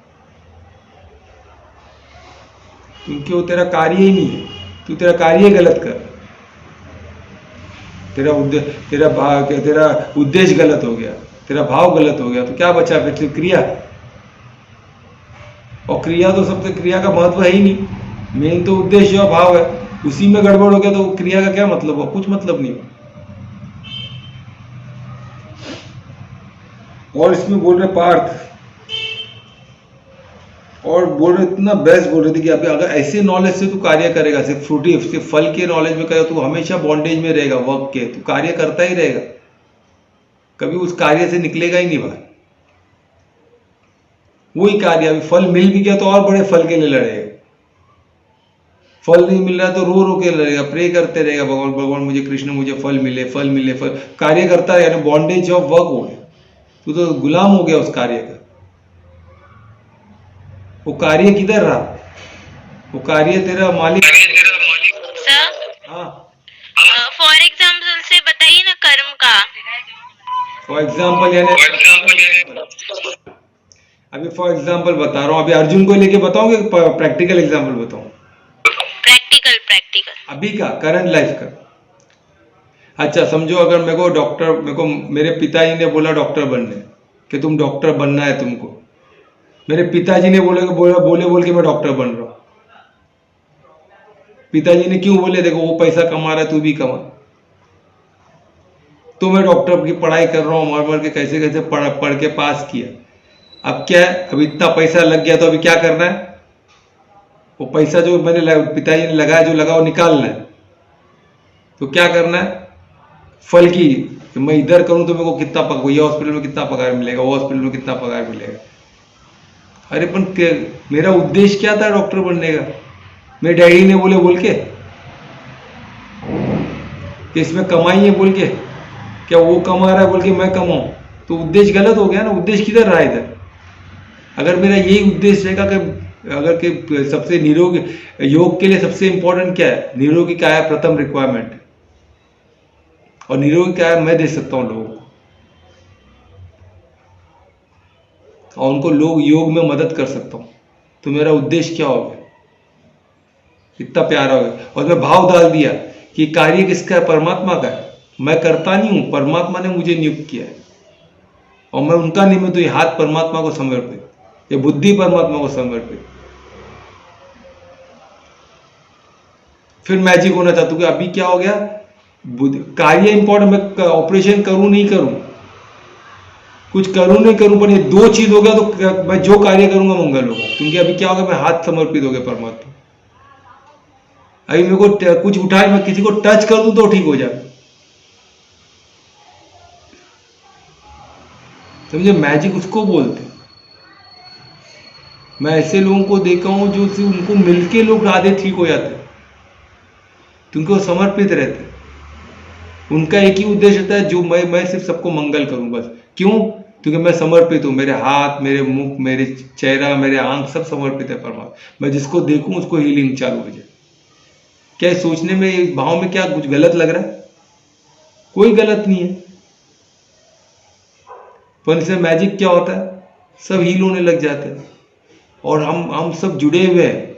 क्योंकि वो तेरा कार्य ही नहीं है। तू तेरा कार्य गलत कर, तेरा उद्देश्य गलत हो गया, तेरा भाव गलत हो गया, तो क्या बचा फिर? सिर्फ क्रिया। और क्रिया तो सबसे, क्रिया का महत्व है ही नहीं। मेन तो उद्देश्य और भाव है, उसी में गड़बड़ हो गया तो क्रिया का क्या मतलब हो? कुछ मतलब नहीं। और इसमें बोल रहे पार्थ, और बोल रहे इतना बेस्ट बोल रहे थे कि अगर ऐसे नॉलेज से तू कार्य करेगा, सिर्फ फ्रूटी सिर्फ फल के नॉलेज में करेगा, तू हमेशा बॉन्डेज में रहेगा वर्क के, तू कार्य करता ही रहेगा, कभी उस कार्य से निकलेगा ही नहीं बाहर। वही कार्य, अभी फल मिल भी गया तो और बड़े फल के लिए लड़ेगा, फल नहीं मिल रहा तो रो रो के लड़ेगा, प्रे करते रहेगा, भगवान भगवान मुझे, कृष्ण मुझे फल मिले, फल मिले, फल। कार्य करता है यानी बॉन्डेज ऑफ वर्क हो गया, तू तो गुलाम हो गया उस कार्य का। वो कार्य किधर रहा? वो कार्य तेरा मालिक। सर, हाँ, फॉर एग्जाम्पल से बताइए ना कर्म का। फॉर एग्जाम्पल यानी अभी फॉर एग्जाम्पल बता रहा हूँ, अभी अर्जुन को लेके बताऊंगे, प्रैक्टिकल एग्जाम्पल बताऊं? प्रैक्टिकल प्रैक्टिकल अभी का करंट लाइफ का। अच्छा समझो, अगर मेरे को डॉक्टर, मेरे पिताजी ने बोला डॉक्टर बनने, कि तुम डॉक्टर बनना है तुमको। मेरे पिताजी ने बोले कि मैं डॉक्टर बन रहा हूँ। पिताजी ने क्यों बोले? देखो वो पैसा कमा रहा है, तू भी कमा। तो मैं डॉक्टर की पढ़ाई कर रहा हूँ, मर मर के कैसे कैसे पढ़ के पास किया। अब क्या है, अब इतना पैसा लग गया तो अभी क्या करना है? वो पैसा जो मैंने पिताजी ने लगाया, जो लगा वो निकालना है। तो क्या करना है? फल की, तो मैं इधर करूं तो मेरे को कितना पगार, ये हॉस्पिटल में कितना पगार मिलेगा, वो हॉस्पिटल में कितना पगार मिलेगा। अरे पण मेरा उद्देश्य क्या था डॉक्टर बनने का? मेरे डैडी ने बोल के कि इसमें कमाई है बोल के, क्या वो कमा रहा है बोल के मैं कमाऊं? तो उद्देश्य गलत हो गया ना। उद्देश्य किधर रहा इधर? अगर मेरा यही उद्देश्य रहेगा कि अगर के सबसे निरोगी, योग के लिए सबसे इंपॉर्टेंट क्या है? निरोगी क्या है? प्रथम रिक्वायरमेंट। और निरोगी क्या है? मैं दे सकता हूं लोगों को, और उनको लोग योग में मदद कर सकता हूं। तो मेरा उद्देश्य क्या हो गया? इतना प्यारा हो गया। और मैं भाव डाल दिया कि कार्य किसका है? परमात्मा का है। मैं करता नहीं हूं, परमात्मा ने मुझे नियुक्त किया है, और मैं उनका निमित्त, ये हाथ परमात्मा को समर्पित, ये बुद्धि परमात्मा को समर्पित। फिर मैजिक होना चाहता हूं कि अभी क्या हो गया, कार्य इंपॉर्टेंट, मैं ऑपरेशन करूं नहीं करूं, कुछ करूं नहीं करूं, पर ये दो चीज हो गया तो मैं जो कार्य करूंगा मंगल होगा। क्योंकि अभी क्या होगा, मैं हाथ समर्पित हो गया परमात्मा। अभी मेरे को कुछ उठाए, मैं किसी को टच कर दूं तो ठीक हो जाए। समझे? मैजिक उसको बोलते। मैं ऐसे लोगों को देखा हूँ जो सिर्फ उनको मिलके लोग आधे ठीक हो जाते हैं, क्योंकि वो समर्पित रहते हैं। उनका एक ही उद्देश्य होता है, जो मैं सिर्फ सबको मंगल करूं बस। क्यों? क्योंकि मैं समर्पित हूँ, मेरे हाथ, मेरे मुख, मेरे चेहरा, मेरे आंख सब समर्पित है परमात्मा। मैं जिसको देखूं उसको हीलिंग चालू हो जाए। क्या सोचने में, इस भाव में क्या कुछ गलत लग रहा है? कोई गलत नहीं है। पर इससे मैजिक क्या होता है, सब हील होने लग जाते हैं और हम सब जुड़े हुए हैं।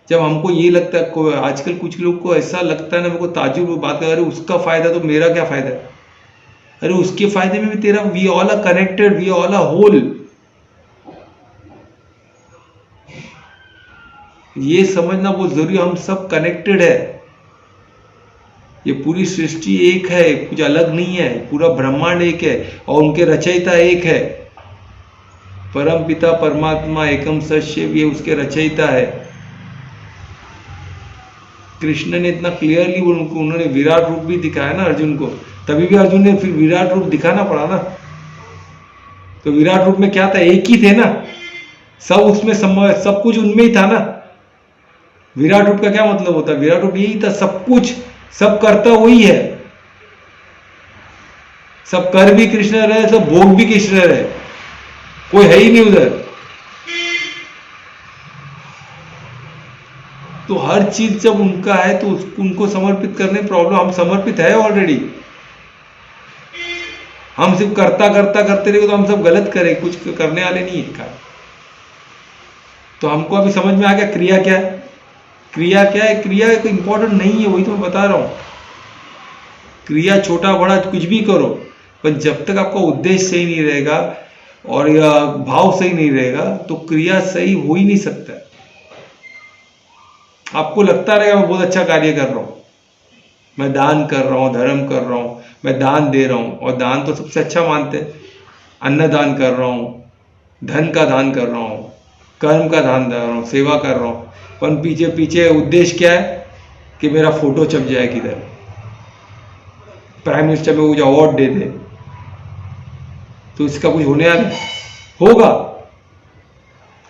जब हमको ये लगता है, आजकल कुछ लोग को ऐसा लगता है ना, मेरे को ताज्जुब बात है, अरे उसका फायदा तो मेरा क्या फायदा है? अरे उसके फायदे में भी तेरा, we all are connected, we all are whole. ये समझना बहुत जरूरी, हम सब कनेक्टेड है। ये पूरी सृष्टि एक है, कुछ अलग नहीं है, पूरा ब्रह्मांड एक है और उनके रचयिता एक है। परम पिता परमात्मा एकम सत्य, ये उसके रचयिता है। कृष्ण ने इतना क्लियरली उन्होंने विराट रूप भी दिखाया ना अर्जुन को, तभी भी अर्जुन ने फिर विराट रूप दिखाना पड़ा ना। तो विराट रूप में क्या था, एक ही थे ना, सब उसमें सब कुछ उनमें ही था ना। विराट रूप का क्या मतलब होता है? विराट रूप यही था, सब कुछ, सब करता वही है, सब कर भी कृष्ण रहे, सब भोग भी कृष्ण रहे, कोई है ही नहीं उधर। तो हर चीज जब उनका है तो उनको समर्पित करने प्रॉब्लम, हम समर्पित है ऑलरेडी। हम सिर्फ करता करता करते रहे तो हम सब गलत करें, कुछ करने वाले नहीं है। तो हमको अभी समझ में आ गया क्रिया क्या है। क्रिया क्या है? क्रिया कोई इंपॉर्टेंट नहीं है, वही तो मैं बता रहा हूं। क्रिया छोटा बड़ा कुछ भी करो, पर जब तक आपका उद्देश्य सही नहीं रहेगा और या भाव सही नहीं रहेगा तो क्रिया सही हो ही नहीं सकता। आपको लगता रहेगा मैं बहुत अच्छा कार्य कर रहा हूं, मैं दान कर रहा हूं, धर्म कर रहा हूं, मैं दान दे रहा हूं, और दान तो सबसे अच्छा मानते हैं। अन्नदान कर रहा हूं, धन का दान कर रहा हूं, कर्म का दान दे रहा हूं, सेवा कर रहा हूं, पर पीछे पीछे उद्देश्य क्या है कि मेरा फोटो छप जाए किधर, प्राइम मिनिस्टर में मुझे अवार्ड दे दे, तो इसका कुछ होने वाला होगा?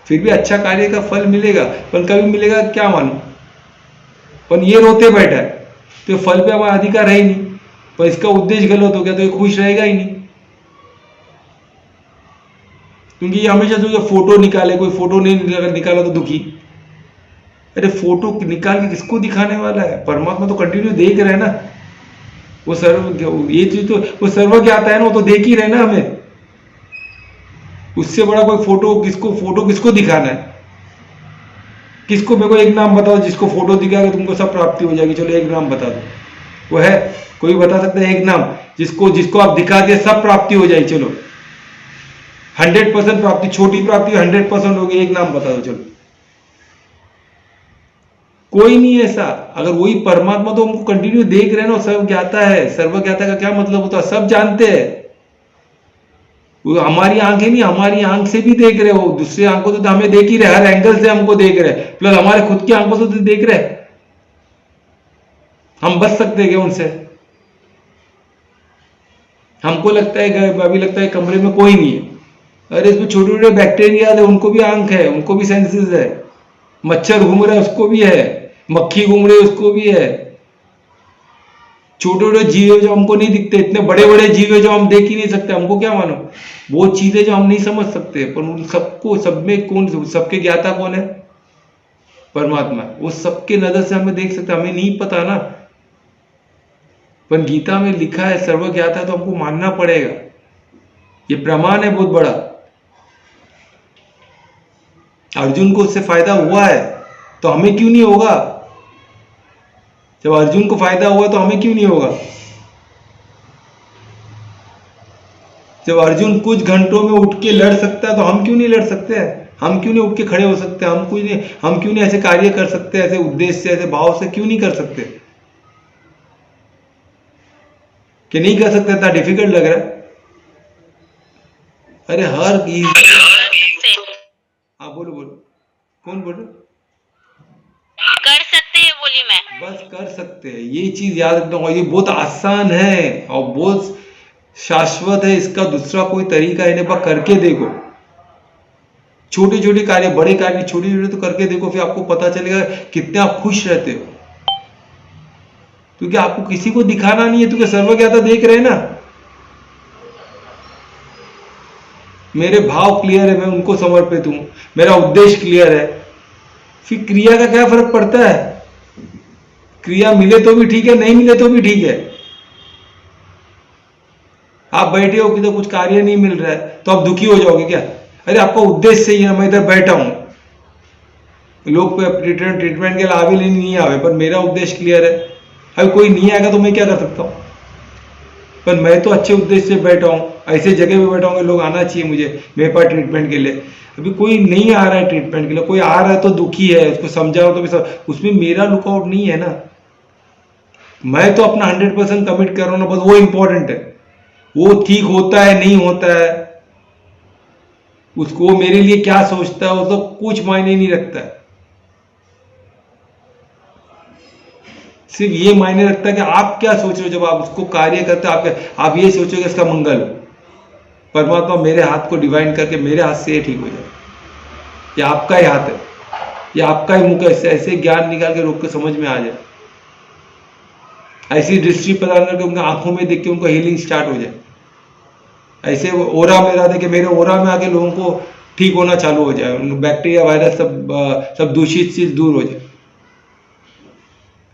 फिर भी अच्छा कार्य का फल मिलेगा, पर कभी मिलेगा क्या मालूम। पर ये रोते बैठा है तो फल पे हमारा अधिकार है ही नहीं, पर इसका उद्देश्य गलत हो गया तो ये खुश रहेगा ही नहीं। क्योंकि ये हमेशा जो फोटो निकाले, कोई फोटो नहीं निकाला तो दुखी। अरे फोटो निकाल के किसको दिखाने वाला है? परमात्मा तो कंटिन्यू देख रहे हैं ना, वो सर्व, ये चीज तो वो सर्वज्ञ आता है ना, वो तो देख ही रहे ना हमें। उससे बड़ा कोई फोटो किसको दिखाना है? किसको, मेरे को एक नाम बताओ जिसको फोटो दिखाएगा तुमको सब प्राप्ति हो जाएगी। चलो एक नाम बता दो, वो है? कोई बता सकते हैं एक नाम जिसको आप दिखा दिए सब प्राप्ति हो जाएगी? चलो 100% प्राप्ति, छोटी प्राप्ति 100% होगी, एक नाम बता दो। चलो कोई नहीं है ऐसा। अगर वही परमात्मा तो हमको कंटिन्यू देख रहे हैं ना, सर्व ज्ञाता है। सर्व ज्ञाता का क्या मतलब होता है? सब जानते हैं। वो हमारी आंखें नहीं, हमारी आंख से भी देख रहे हो, दूसरी आंखों से तो हमें देख ही रहे, हर एंगल से हमको देख रहे, प्लस हमारे खुद की आंखों से तो देख रहे। हम बच सकते हैं क्या उनसे? हमको लगता है, अभी लगता है कमरे में कोई नहीं है, अरे इसमें छोटे छोटे बैक्टीरिया है, उनको भी आंख है, उनको भी सेंसेस है। मच्छर घूम रहा है उसको भी है, मक्खी घूम रही है उसको भी है। छोटे छोटे जीव जो हमको नहीं दिखते, इतने बड़े बड़े जीव जो हम देख ही नहीं सकते, हमको क्या मालूम? वो चीजें जो हम नहीं समझ सकते, पर उन सबको, सब में कौन, सबके ज्ञाता कौन है? परमात्मा। वो सबके नजर से हमें देख सकते, हमें नहीं पता ना। पर गीता में लिखा है सर्व ज्ञाता, तो हमको मानना पड़ेगा। ये प्रमाण है बहुत बड़ा। अर्जुन को उससे फायदा हुआ है तो हमें क्यों नहीं होगा? जब अर्जुन को फायदा हुआ तो हमें क्यों नहीं होगा? जब अर्जुन कुछ घंटों में उठ के लड़ सकता है तो हम क्यों नहीं लड़ सकते हैं? हम क्यों नहीं उठ के खड़े हो सकते? हम क्यों नहीं ऐसे कार्य कर सकते? ऐसे उद्देश्य से, ऐसे भाव से क्यों नहीं कर सकते? कि नहीं कर सकते? इतना डिफिकल्ट लग रहा है? अरे हर हाँ बोलो बोलो, कौन बोल रहे? कर सकते हैं बोली मैं। बस कर सकते हैं, ये चीज याद रखना। ये बहुत आसान है और बहुत शाश्वत है, इसका दूसरा कोई तरीका है नहीं, बस करके देखो। छोटे छोटे कार्य, बड़े कार्य छोटे छोटे तो करके देखो, फिर आपको पता चलेगा कितने आप खुश रहते हो। क्योंकि आपको किसी को दिखाना नहीं है, क्योंकि सर्वज्ञता देख रहे हैं ना। मेरे भाव क्लियर है, मैं उनको समर्पित हूं, मेरा उद्देश्य क्लियर है, फिर क्रिया का क्या फर्क पड़ता है? क्रिया मिले तो भी ठीक है, नहीं मिले तो भी ठीक है। आप बैठे हो कि तो कुछ कार्य नहीं मिल रहा है तो आप दुखी हो जाओगे क्या? अरे आपका उद्देश्य सही है, मैं इधर बैठा हूं, लोग ट्रीटमेंट के लिए आवे नहीं आवे, पर मेरा उद्देश्य क्लियर है। अभी कोई नहीं आएगा तो मैं क्या कर सकता हूं? पर मैं तो अच्छे उद्देश्य से बैठा हूं, ऐसे जगह पे बैठा हूं, लोग आना चाहिए मुझे मेरे पास ट्रीटमेंट के लिए। अभी कोई नहीं आ रहा है ट्रीटमेंट के लिए, कोई आ रहा है तो दुखी है, उसको समझाओ तो भी उसमें मेरा लुकआउट नहीं है ना। मैं तो अपना 100% कमिट कर रहा हूं ना, बस वो इंपॉर्टेंट है। वो ठीक होता है नहीं होता है, उसको मेरे लिए क्या सोचता है वो तो कुछ मायने नहीं रखता है। सिर्फ ये मायने रखता है कि आप क्या सोच रहे हो। जब आप उसको कार्य करते हो, आप ये सोचोगे इसका मंगल हो, परमात्मा मेरे हाथ को डिवाइन करके मेरे हाथ से ये ठीक हो जाए, ये आपका ही हाथ है, ये आपका ही मुख है। ऐसे ज्ञान निकाल के रोक के समझ में आ जाए, ऐसी दृष्टि प्रदान करके उनकी आंखों में देख के उनको हीलिंग स्टार्ट हो जाए। ऐसे ओरा में रह दे कि मेरे ओरा में आके लोगों को ठीक होना चालू हो जाए, उनको बैक्टीरिया वायरस सब दूषित चीज दूर हो जाए।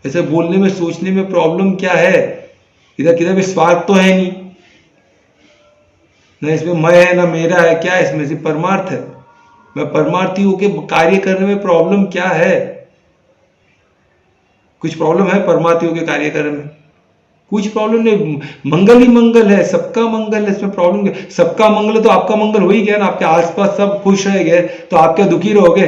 ऐसे बोलने में सोचने में प्रॉब्लम क्या है? इधर किधर भी स्वार्थ तो है नहीं ना, इसमें मैं है ना मेरा है, क्या है इसमें? सिर्फ परमार्थ है। मैं परमार्थी होके कार्य करने में प्रॉब्लम क्या है? कुछ प्रॉब्लम है परमार्थी होके कार्य करने में? कुछ प्रॉब्लम नहीं, मंगल ही मंगल है, सबका मंगल है, इसमें प्रॉब्लम क्या? सबका मंगल है तो आपका मंगल हो ही गया ना। आपके आसपास सब खुश रह गए तो आप क्या दुखी रहोगे?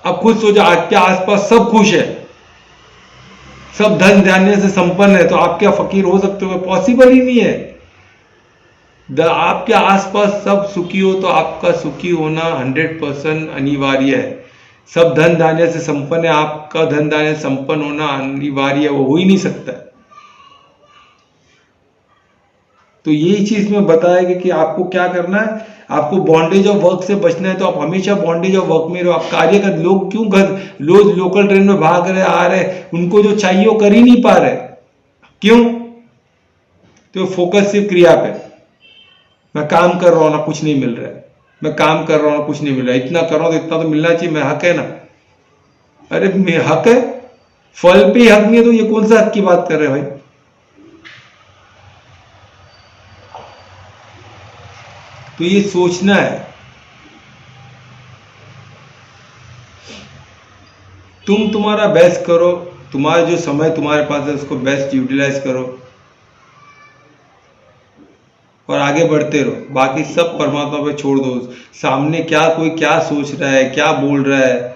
आप खुद सोचो, आपके आसपास सब खुश है, सब धन धान्य से संपन्न है, तो आप क्या फकीर हो सकते हो? पॉसिबल ही नहीं है। आपके आसपास सब सुखी हो तो आपका सुखी होना 100% अनिवार्य है। सब धन धान्य से संपन्न है, आपका धन धान्य से संपन्न होना अनिवार्य है, वो हो ही नहीं सकता। तो यही चीज में बताएगा कि आपको क्या करना है। आपको बॉन्डेज ऑफ वर्क से बचना है तो आप हमेशा बॉन्डेज ऑफ वर्क में रहो। आप कार्य कर, लोग क्यों रोज लोकल ट्रेन में भाग रहे आ रहे, उनको जो चाहिए वो कर ही नहीं पा रहे, क्यों? तो फोकस सिर्फ क्रिया पे, मैं काम कर रहा हूं ना कुछ नहीं मिल रहा है, मैं काम कर रहा हूं कुछ नहीं मिल रहा है, इतना कर रहा हूं तो इतना तो मिलना चाहिए, मैं हक है ना। अरे मैं हक है, फल पे हक नहीं है तो ये कौन सा हक की बात कर रहे हैं भाई? तो ये सोचना है। तुम तुम्हारा बेस्ट करो, तुम्हारा जो समय तुम्हारे पास है उसको बेस्ट यूटिलाइज करो और आगे बढ़ते रहो। बाकी सब परमात्मा पे छोड़ दो। सामने क्या कोई क्या सोच रहा है, क्या बोल रहा है,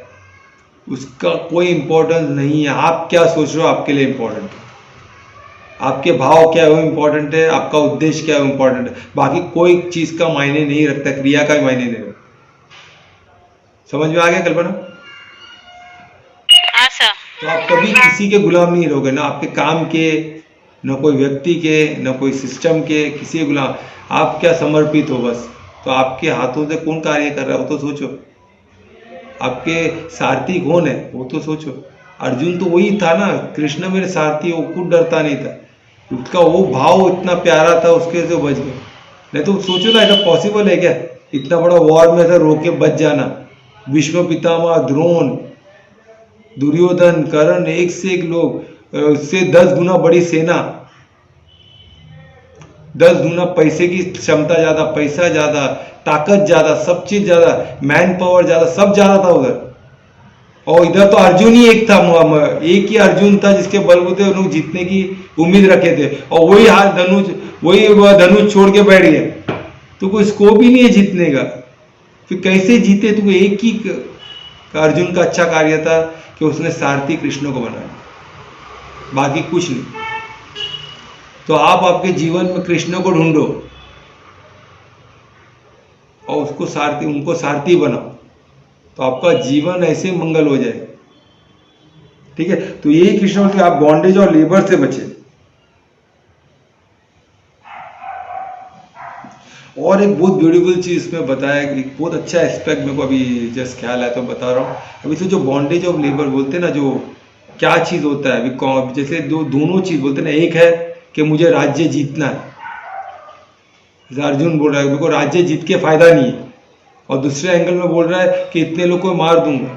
उसका कोई इंपॉर्टेंस नहीं है। आप क्या सोच रहे हो आपके लिए इंपॉर्टेंट है, आपके भाव क्या है वो इंपॉर्टेंट है, आपका उद्देश्य क्या है वो इंपॉर्टेंट है। बाकी कोई चीज का मायने नहीं रखता, क्रिया का भी मायने नहीं रखता। समझ में आ गया कल्पना? हाँ सर। तो आप कभी किसी के गुलाम नहीं रहोगे, ना आपके काम के, न कोई व्यक्ति के, न कोई सिस्टम के, किसी के गुलाम। आप क्या समर्पित हो बस। तो आपके हाथों से कौन कार्य कर रहा है वो तो सोचो। आपके सारथी कौन है वो तो सोचो। अर्जुन तो वही था ना, कृष्ण मेरे सारथी, वो खुद डरता नहीं था, उसका वो भाव इतना प्यारा था, उसके से बच गए। नहीं तो सोचो ना, ऐसा पॉसिबल है क्या इतना बड़ा वॉर में ऐसा रोके बच जाना? विश्व पितामह द्रोण, दुर्योधन, कर्ण, एक से एक लोग, उससे 10 गुना बड़ी सेना, 10 गुना पैसे की क्षमता ज्यादा, पैसा ज्यादा, ताकत ज्यादा, सब चीज ज्यादा, मैन पावर ज्यादा, सब ज्यादा था उधर। और इधर तो अर्जुन ही एक था, एक ही अर्जुन था जिसके बलबूते लोग जीतने की उम्मीद रखे थे, और वही हाथ धनुष छोड़ के बैठ गए। तो कोई स्कोप ही नहीं है जीतने का, फिर कैसे जीते? तो एक ही अर्जुन का अच्छा कार्य था कि उसने सारथी कृष्ण को बनाया, बाकी कुछ नहीं। तो आप आपके जीवन में कृष्ण को ढूंढो और उसको सारथी, उनको सारथी बनाओ, तो आपका जीवन ऐसे मंगल हो जाए। ठीक है, तो यही कृष्ण बोलते आप बॉन्डेज और लेबर से बचे। और एक बहुत ब्यूटीफुल चीज़ इसमें बताया, एक बहुत अच्छा एस्पेक्ट मेरे को अभी जस्ट ख्याल आया तो बता रहा हूँ। अभी तो जो बॉन्डेज ऑफ लेबर बोलते हैं ना, जो क्या चीज़ होता है अभी, जैसे दोनों चीज़ बोलते हैं ना, एक है कि मुझे राज्य जीतना है, जैसे अर्जुन बोल रहा है मेरे को राज्य जीत के फायदा नहीं है, और दूसरे एंगल में बोल रहा है कि इतने लोग को मार दूंगा,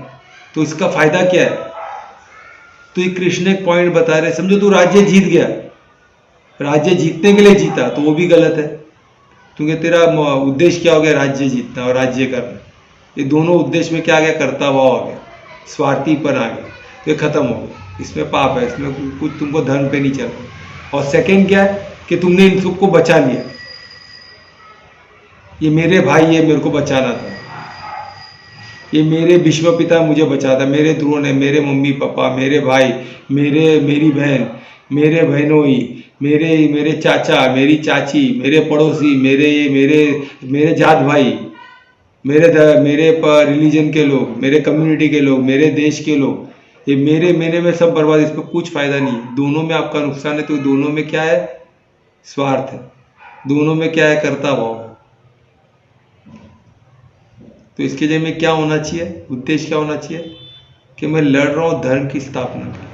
तो इसका फायदा क्या है? तो ये कृष्ण एक पॉइंट बता रहे, समझो तू राज्य जीत गया, राज्य जीतने के लिए जीता तो वो भी गलत है, क्योंकि तेरा उद्देश्य क्या हो गया? राज्य जीतना और राज्य करना। ये दोनों उद्देश्य में क्या आ गया? कर्ता भाव आ गया, स्वार्थीपन आ गया, तो ये खत्म हो गया, इसमें पाप है, इसमें कुछ तुमको धर्म पे नहीं चलना। और सेकंड क्या है कि तुमने इन सबको बचा लिया, ये मेरे भाई है, मेरे को बचाना था, ये मेरे विश्व पिता मुझे बचाता, मेरे द्रोण है, मेरे मम्मी पापा, मेरे भाई, मेरी बहन, मेरे बहनोई, मेरे चाचा, मेरी चाची, मेरे पड़ोसी, मेरे जात भाई, मेरे रिलीजन के लोग, मेरे कम्युनिटी के लोग, मेरे देश के लोग, ये मेरे में सब बर्बाद, इस पर कुछ फायदा नहीं है। दोनों में आपका नुकसान है, तो दोनों में क्या है? स्वार्थ है, दोनों में क्या है? कर्ता भाव है। तो इसके लिए में क्या होना चाहिए? उद्देश्य क्या होना चाहिए? कि मैं लड़ रहा हूँ धर्म की स्थापना के लिए,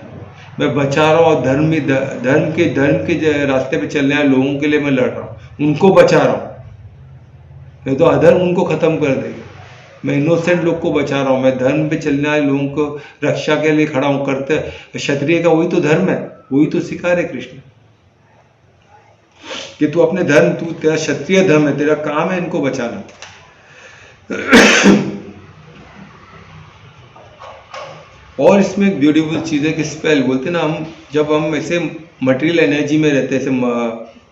मैं बचा रहा हूँ, और धर्म के रास्ते पे चलने वाले लोगों के लिए मैं लड़ रहा हूँ, उनको बचा रहा हूँ, नहीं तो अधर्म उनको खत्म कर देगा। मैं इनोसेंट लोग को बचा रहा हूँ, मैं धर्म पे चलने वाले लोगों को रक्षा के लिए खड़ा हूँ, करते क्षत्रिय का वही तो धर्म है, वही तो सिखा रहे कृष्ण कि तू अपने धर्म, तू तेरा क्षत्रिय धर्म है, तेरा काम है इनको बचाना। और इसमें एक ब्यूटीफुल चीज़ है कि स्पेल बोलते ना, हम जब हम ऐसे मटेरियल एनर्जी में रहते हैं,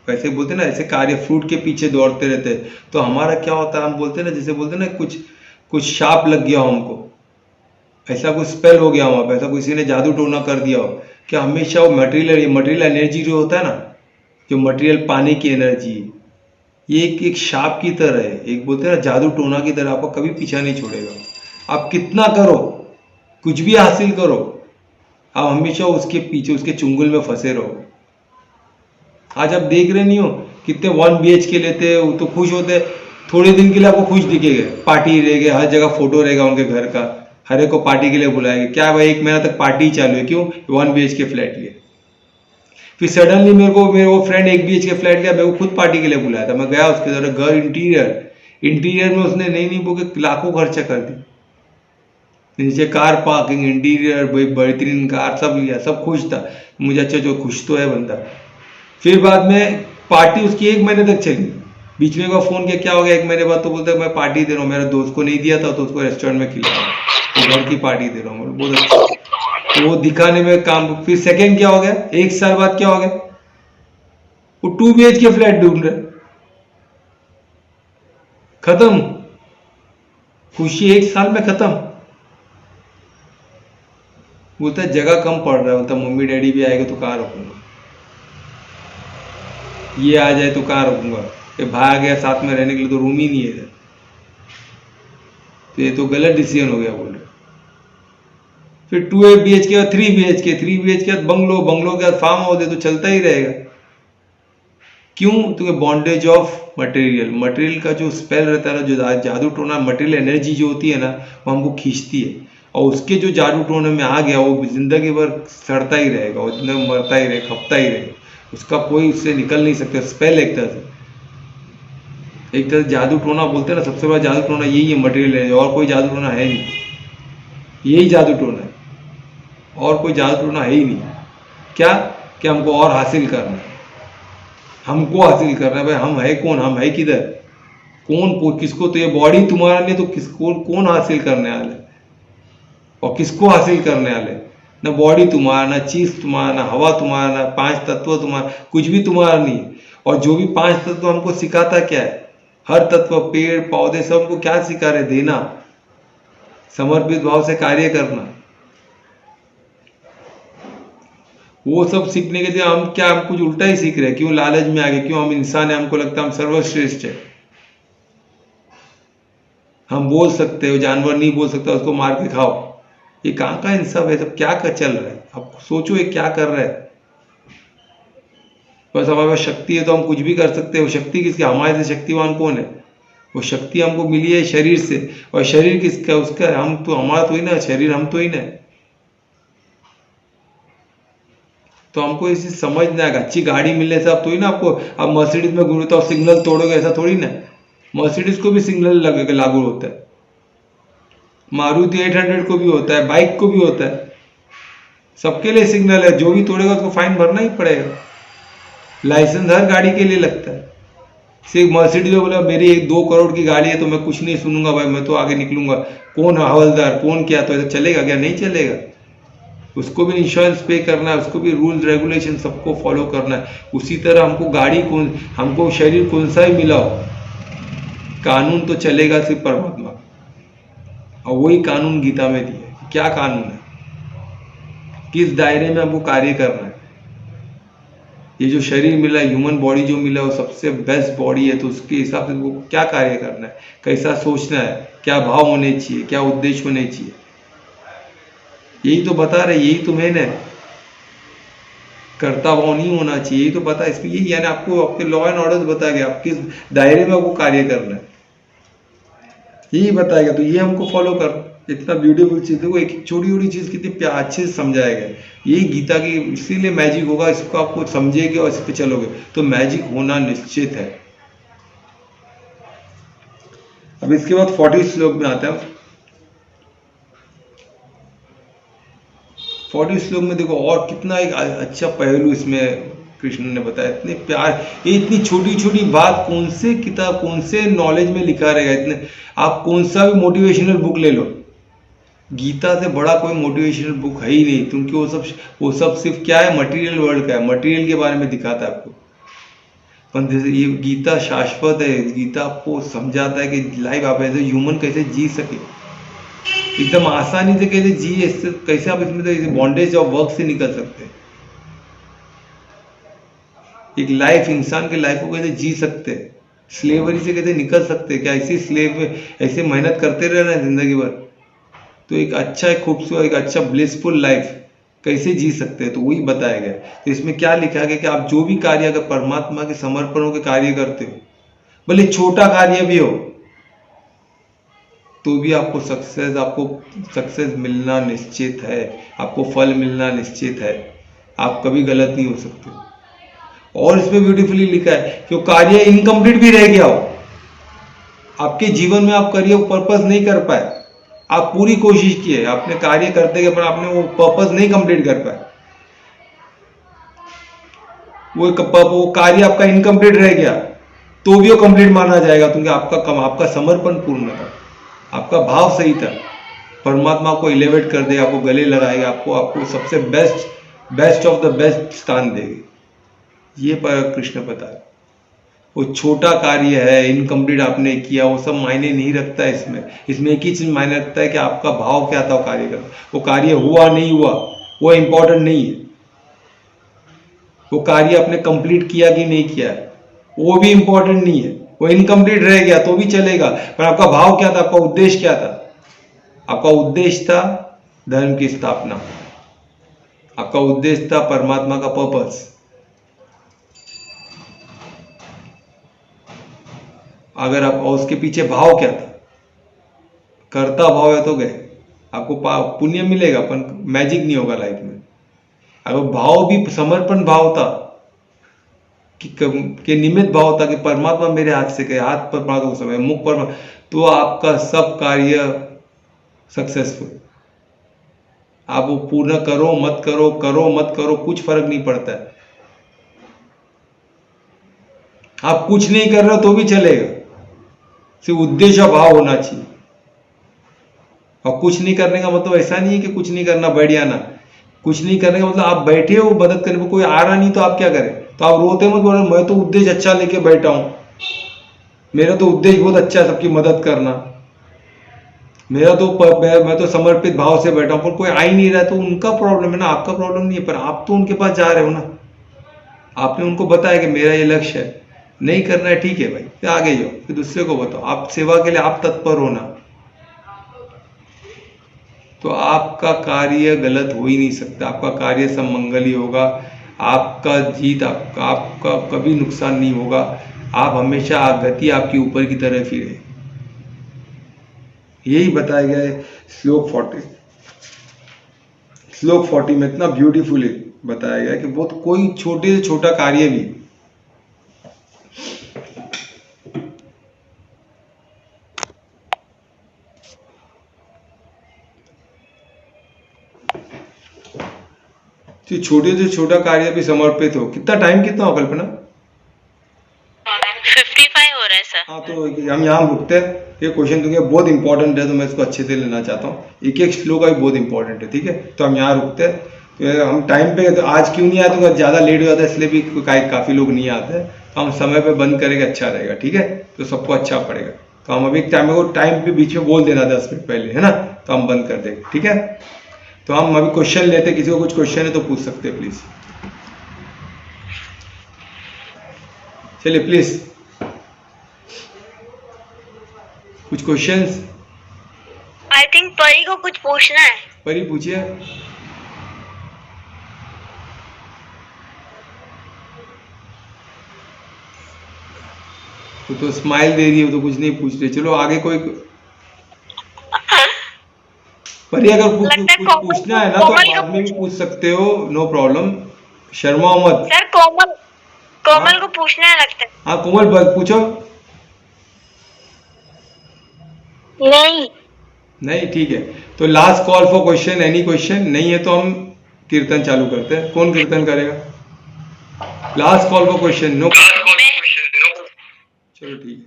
ऐसे बोलते ना, ऐसे कार्य फ्रूट के पीछे दौड़ते रहते हैं, तो हमारा क्या होता है? हम बोलते ना, जैसे बोलते ना, कुछ शाप लग गया हो हमको, ऐसा कुछ स्पेल हो गया हो, ऐसा किसी ने जादू टोना कर दिया हो, कि हमेशा वो मटेरियल एनर्जी जो होता है ना, जो मटेरियल पाने की एनर्जी, ये एक शाप की तरह है, एक बोलते हैं ना जादू टोना की तरह, आपको कभी पीछा नहीं छोड़ेगा। आप कितना करो, कुछ भी हासिल करो, आप हमेशा उसके पीछे, उसके चुंगल में फंसे रहो। आज आप देख रहे नहीं हो कितने 1 BHK लेते हैं, वो तो खुश होते हैं, थोड़े दिन के लिए आपको खुश दिखेगा, पार्टी रहेगा, हर जगह फोटो रहेगा उनके घर का, हर एक को पार्टी के लिए बुलाएंगे, क्या भाई 1 महीना तक पार्टी चालू है, क्यों? 1 BHK फ्लैट लिए। फिर सडनली मेरे वो फ्रेंड 1 BHK फ्लैट लिया, मेरे को खुद पार्टी के लिए बुलाया था, मैं गया उसके तरह, घर इंटीरियर में उसने नहीं बोल के लाखों खर्चा कर दी, नीचे कार पार्किंग, इंटीरियर, बेहतरीन कार, सब लिया, सब खुश था। मुझे अच्छा, जो खुश तो है बंदा। फिर बाद में पार्टी उसकी 1 महीने तक चली, बीच में का फोन किया, क्या हो गया? 1 महीने बाद तो बोलता है मैं पार्टी दे रहा हूँ, मेरे दोस्त को नहीं दिया था तो उसको रेस्टोरेंट में खिलाया, तो घर की पार्टी दे रहा हूँ, बहुत अच्छा। तो वो दिखाने में काम। फिर सेकेंड क्या हो गया? 1 साल बाद क्या हो गया? वो 2 BHK फ्लैट ढूंढ रहे, खत्म, खुशी 1 साल में खत्म। बोलता है जगह कम पड़ रहा है, बोलता मम्मी डैडी भी आएगा तो कहाँ रुकूंगा, ये आ जाए तो कहाँ रुकूंगा, ये भाई आ गया साथ में रहने के लिए तो रूम ही नहीं है, तो ये तो गलत डिसीजन हो गया बोल रहे। फिर 2 BHK और 3 BHK बंगलो के बाद फार्म हाउस है, तो चलता ही रहेगा। क्यों? क्योंकि बॉन्डेज ऑफ मटेरियल का जो स्पेल रहता है ना, जो जादू टोना, मटेरियल एनर्जी जो होती है ना, वो हमको खींचती है, और उसके जो जादू टोने में आ गया वो जिंदगी भर सड़ता ही रहेगा, वो जिंदगी मरता ही रहेगा, खपता ही रहेगा, उसका कोई उससे निकल नहीं सकता। स्पेल एक तरह से जादू टोना बोलते हैं ना, सबसे बड़ा जादू टोना यही है, मटेरियल है, और कोई जादू टोना है नहीं, यही जादू टोना है, और कोई जादू टोना है ही नहीं। क्या? कि हमको और हासिल करना है, हमको हासिल करना है। भाई हम है कौन? हम है किधर? कौन किसको? तो ये बॉडी तुम्हारा नहीं, तो किसको कौन हासिल करने वाला है, और किसको हासिल करने वाले? ना बॉडी तुम्हारा, ना चीज तुम्हारा, ना हवा तुम्हारा, ना 5 तत्व तुम्हारा, कुछ भी तुम्हारा नहीं। और जो भी 5 तत्व हमको सिखाता क्या है? हर तत्व, पेड़ पौधे, सब हमको क्या सिखा रहे? देना, समर्पित भाव से कार्य करना। वो सब सीखने के लिए हम कुछ उल्टा ही सीख रहे हैं। क्यों? लालच में आ गए, क्यों? हम इंसान है, हमको लगता है हम सर्वश्रेष्ठ है, हम बोल सकते हो, जानवर नहीं बोल सकता, उसको मार के खाओ। ये कहाँ का इंसाफ है? सब क्या कर चल रहा है? आप सोचो ये क्या कर रहा है? बस हमारे पास शक्ति है तो हम कुछ भी कर सकते हैं। वो शक्ति किसकी? हमारे से शक्तिवान कौन है? वो शक्ति हमको मिली है शरीर से, और शरीर किसका? उसका। हम तो, हमारा तो ही ना शरीर, हम तो ही ना। तो हमको इसे समझना है। अच्छी गाड़ी मिलने से आप तो ही ना, आपको आप मर्सिडीज में घूमते हो सिग्नल तोड़ोगे, ऐसा थोड़ी ना। मर्सिडीज को भी सिग्नल लागू होता है, मारुति 800 को भी होता है, बाइक को भी होता है, सबके लिए सिग्नल है। जो भी तोड़ेगा उसको फाइन भरना ही पड़ेगा। लाइसेंस हर गाड़ी के लिए लगता है। सिर्फ मर्सिडीज में बोला मेरी 2 करोड़ की गाड़ी है तो मैं कुछ नहीं सुनूंगा भाई, मैं तो आगे निकलूंगा, कौन हवलदार कौन क्या, तो ऐसा चलेगा क्या? नहीं चलेगा। उसको भी इंश्योरेंस पे करना है, उसको भी रूल रेगुलेशन सबको फॉलो करना है। उसी तरह हमको शरीर कौन सा ही मिला हो, कानून तो चलेगा सिर्फ परमात्मा, और वही कानून गीता में दिया है। क्या कानून है? किस दायरे में हमको कार्य करना है। ये जो शरीर मिला, ह्यूमन बॉडी जो मिला, वो सबसे बेस्ट बॉडी है, तो उसके हिसाब से वो क्या कार्य करना है, कैसा सोचना है, क्या भाव होने चाहिए, क्या उद्देश्य होने चाहिए, यही तो बता रहे। यही तो मैंने कर्ता भाव नहीं होना चाहिए, यही तो बता इसमें। यही यानी आपको आपके लॉ एंड ऑर्डर बता गया, आप किस दायरे में आपको कार्य करना है, यही बताएगा। तो ये हमको फॉलो कर। इतना ब्यूटीफुल चीज देखो, एक छोटी छोटी चीज कितनी अच्छे से समझाया गया। यही गीता की, इसीलिए मैजिक होगा। इसको आपको समझेगे और इस पे चलोगे तो मैजिक होना निश्चित है। अब इसके बाद 40 श्लोक में आता है। 40 श्लोक में देखो और कितना एक अच्छा पहलू इसमें कृष्ण ने बताया। इतने प्यार, ये इतनी छोटी छोटी बात कौन से किताब, कौन से नॉलेज में लिखा रहेगा। इतने आप कौन सा भी मोटिवेशनल बुक ले लो, गीता से बड़ा कोई मोटिवेशनल बुक है ही नहीं, क्योंकि वो सब सिर्फ क्या है, मटेरियल वर्ल्ड का है, मटेरियल के बारे में दिखाता है आपको। पर जैसे ये गीता शाश्वत है, गीता आपको समझाता है कि लाइफ आप ऐसे ह्यूमन कैसे जी सके, एकदम आसानी से कैसे जिए, कैसे आप इसमें बॉन्डेज ऑफ वर्क से निकल सकते हैं। एक लाइफ, इंसान के लाइफ को कैसे जी सकते हैं, स्लेवरी से कैसे निकल सकते हैं, क्या ऐसे स्लेव में ऐसे मेहनत करते रहना है जिंदगी भर। तो एक अच्छा, एक खूबसूरत, एक अच्छा ब्लिसफुल लाइफ कैसे जी सकते हैं, तो वही बताया गया। तो इसमें क्या लिखा गया कि आप जो भी कार्य अगर परमात्मा के समर्पण होकर कार्य करते हो, भले छोटा कार्य भी हो, तो भी आपको सक्सेस मिलना निश्चित है, आपको फल मिलना निश्चित है। आप कभी गलत नहीं हो सकते। और इसमें ब्यूटीफुली लिखा है कि कार्य इनकम्प्लीट भी रह गया हो, आपके जीवन में आप करियर पर्पस नहीं कर पाए, आप पूरी कोशिश किए, आपने कार्य करते गए पर आपने वो पर्पस नहीं कंप्लीट कर पाए, वो कार्य आपका इनकम्प्लीट रह गया, तो भी वो कंप्लीट माना जाएगा, क्योंकि आपका समर्पण पूर्ण था, आपका भाव सही था। परमात्मा को एलिवेट कर देगा, आपको गले लगाएगा, आपको सबसे बेस्ट ऑफ द बेस्ट स्थान देगी। ये पर कृष्ण बता रहे। वो छोटा कार्य है, इनकम्प्लीट आपने किया, वो सब मायने नहीं रखता है। इसमें एक ही चीज मायने रखता है कि आपका भाव क्या था वो कार्य का। वो कार्य हुआ नहीं हुआ वो इंपॉर्टेंट नहीं है, वो कार्य आपने कंप्लीट किया कि नहीं किया वो भी इंपॉर्टेंट नहीं है। वो इनकम्प्लीट रह गया तो भी चलेगा, पर आपका भाव क्या था, आपका उद्देश्य क्या था। आपका उद्देश्य था धर्म की स्थापना, आपका उद्देश्य था परमात्मा का पर्पस। अगर आप, और उसके पीछे भाव क्या था, कर्ता भाव है तो गए, आपको पुण्य मिलेगा पर मैजिक नहीं होगा लाइफ में। अगर भाव भी समर्पण भाव था कि निमित्त भाव था कि परमात्मा मेरे हाथ से गए, हाथ पर परमात्मा को समय, मुख पर, तो आपका सब कार्य सक्सेसफुल। आप वो पूर्ण करो मत करो कुछ फर्क नहीं पड़ता है। आप कुछ नहीं कर रहे हो तो भी चलेगा, सिर्फ उद्देश्य भाव होना चाहिए। और कुछ नहीं करने का मतलब ऐसा नहीं है कि कुछ नहीं करना बढ़िया ना, कुछ नहीं करने का मतलब आप बैठे हो मदद करने को, कोई आ रहा नहीं तो आप क्या करें, तो आप रोते मत बोलो मैं तो उद्देश्य अच्छा लेके बैठा हूं, मेरा तो उद्देश्य बहुत अच्छा है सबकी मदद करना, मैं तो समर्पित भाव से बैठा हूं, पर कोई आ ही नहीं रहा तो उनका प्रॉब्लम है ना, आपका प्रॉब्लम नहीं है। पर आप तो उनके पास जा रहे हो ना, आपने उनको बताया कि मेरा ये लक्ष्य है, नहीं करना है ठीक है भाई, फिर आगे जाओ, फिर दूसरे को बताओ, आप सेवा के लिए आप तत्पर हो ना, तो आपका कार्य गलत हो ही नहीं सकता, आपका कार्य सब मंगल ही होगा। आपका जीत, आपका कभी नुकसान नहीं होगा। आप हमेशा गति आपकी ऊपर की तरफ ही रहे। यही बताया गया है श्लोक 40 में, इतना ब्यूटीफुली बताया गया है कि बहुत कोई छोटे से छोटा कार्य भी छोटे से छोटा कार्य भी समर्पित हो। कितना टाइम कितना हो कल्पना? 55 हो रहा है सर। हाँ, तो हम यहाँ रुकते हैं। ये क्वेश्चन तो बहुत इंपॉर्टेंट है, तो मैं इसको अच्छे से लेना चाहता हूँ। एक एक श्लोक का भी बहुत इंपॉर्टेंट है, ठीक है। तो हम यहाँ रुकते हैं। तो हम टाइम पे, तो आज क्यों नहीं आए, तो ज़्यादा लेट हो जाता है, इसलिए भी काफ़ी लोग नहीं आते हैं। तो हम समय पे बंद करेंगे, अच्छा रहेगा, ठीक है। तो सबको अच्छा पड़ेगा। तो हम अभी टाइम पे बीच में बोल देना 10 मिनट पहले, है ना। तो हम बंद कर देंगे, ठीक है। तो हम अभी क्वेश्चन लेते हैं। किसी को कुछ क्वेश्चन है तो पूछ सकते हैं, प्लीज। चलिए प्लीज, कुछ क्वेश्चंस। आई थिंक परी को कुछ पूछना है। परी पूछिए। तो स्माइल दे रही हो, तो कुछ नहीं पूछ रही। चलो आगे कोई। परी अगर कुछ पूछना है ना तो बाद में भी पूछ सकते हो, नो प्रॉब्लम, शर्मा मत। सर कोमल को पूछना है लगता है। हाँ कोमल, पूछो। नहीं, ठीक है। तो last call for question, any question नहीं है तो हम कीर्तन चालू करते हैं। कौन कीर्तन करेगा? Last call for question, no. चलो ठीक है।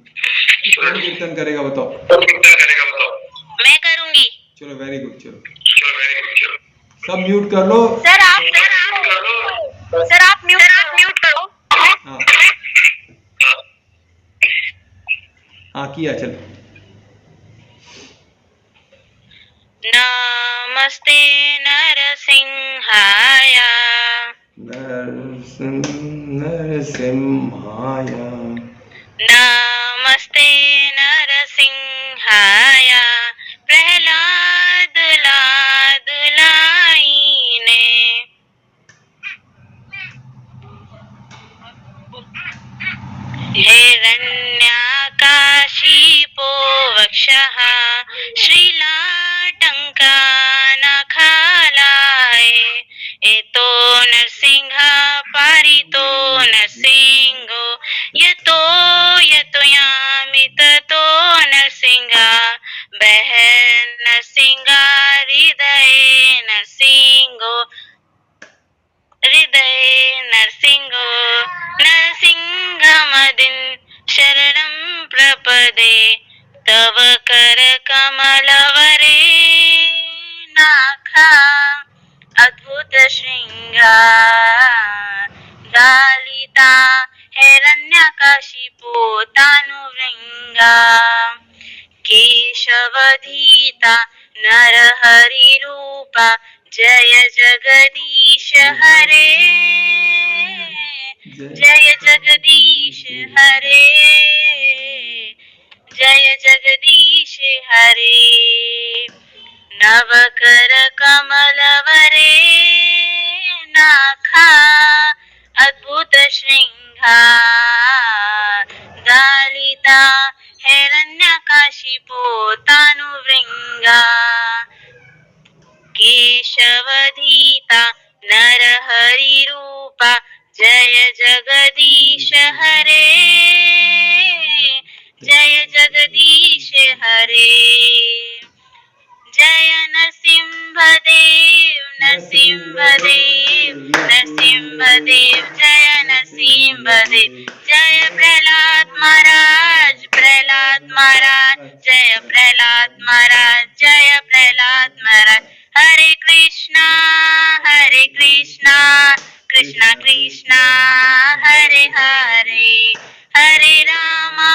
कौन कीर्तन करेगा बताओ? मैं करूंगी। चलो वेरी गुड। चलो सब म्यूट कर लो। सर आप म्यूट करो। हाँ किया। चल। नमस्ते नरसिंहाय। नरसिंहाय। नमस्ते नरसिंहाय। प्रहलाद लादलाईने। हिरण्याकाशिपो वक्षः श्रीलाटङ्कानखालाय। एतो नरसिंह पारितो नरसिंहो। यतो यामि ततो नरसिंह। बह नरसिंह हृदये नरसिंहो। नरसिंहमदिं शरणं प्रपदे। तव कर कमलवरे नाखा। अद्भुत श्रृंगार गालिता हिरण्यकशिपो तानुभृंगा। केशवधीता नरहरि रूपा। जय जगदीश हरे। जय जगदीश हरे। जय जगदीश हरे। नवकर कमलवरे नाखा। अद्भुत श्रृंगार गालिता हिरण्यकशिपो तानुभृंगा। केशवधीता नरहरि रूपा। जय जगदीश हरे। जय जगदीश हरे। जय नरसिंहदेव नरसिंहदेव नरसिंहदेव। जय नरसिंहदेव। जय प्रहलाद महाराज प्रहलाद महाराज। जय प्रहलाद महाराज। जय Prahlad Maharaj. Hare Krishna Krishna Krishna Hare Hare. Hare Rama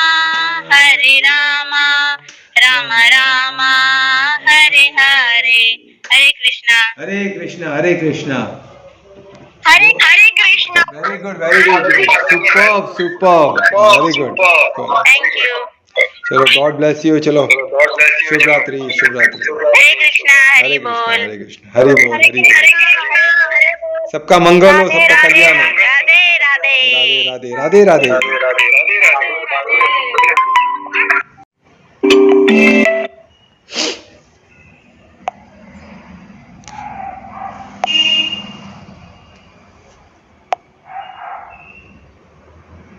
Ram Ram Hare Hare. Hare Krishna Hare Krishna. Hare Krishna. Hare Krishna. Very good super very good. Thank you. चलो गॉड ब्लेस यू। चलो शुभ रात्रि। हरे कृष्णा। हरि बोल। हरे कृष्ण। हरि बोल। सबका मंगल हो, सबका राधे कल्याण हो। राधे राधे राधे राधे राधे राधे।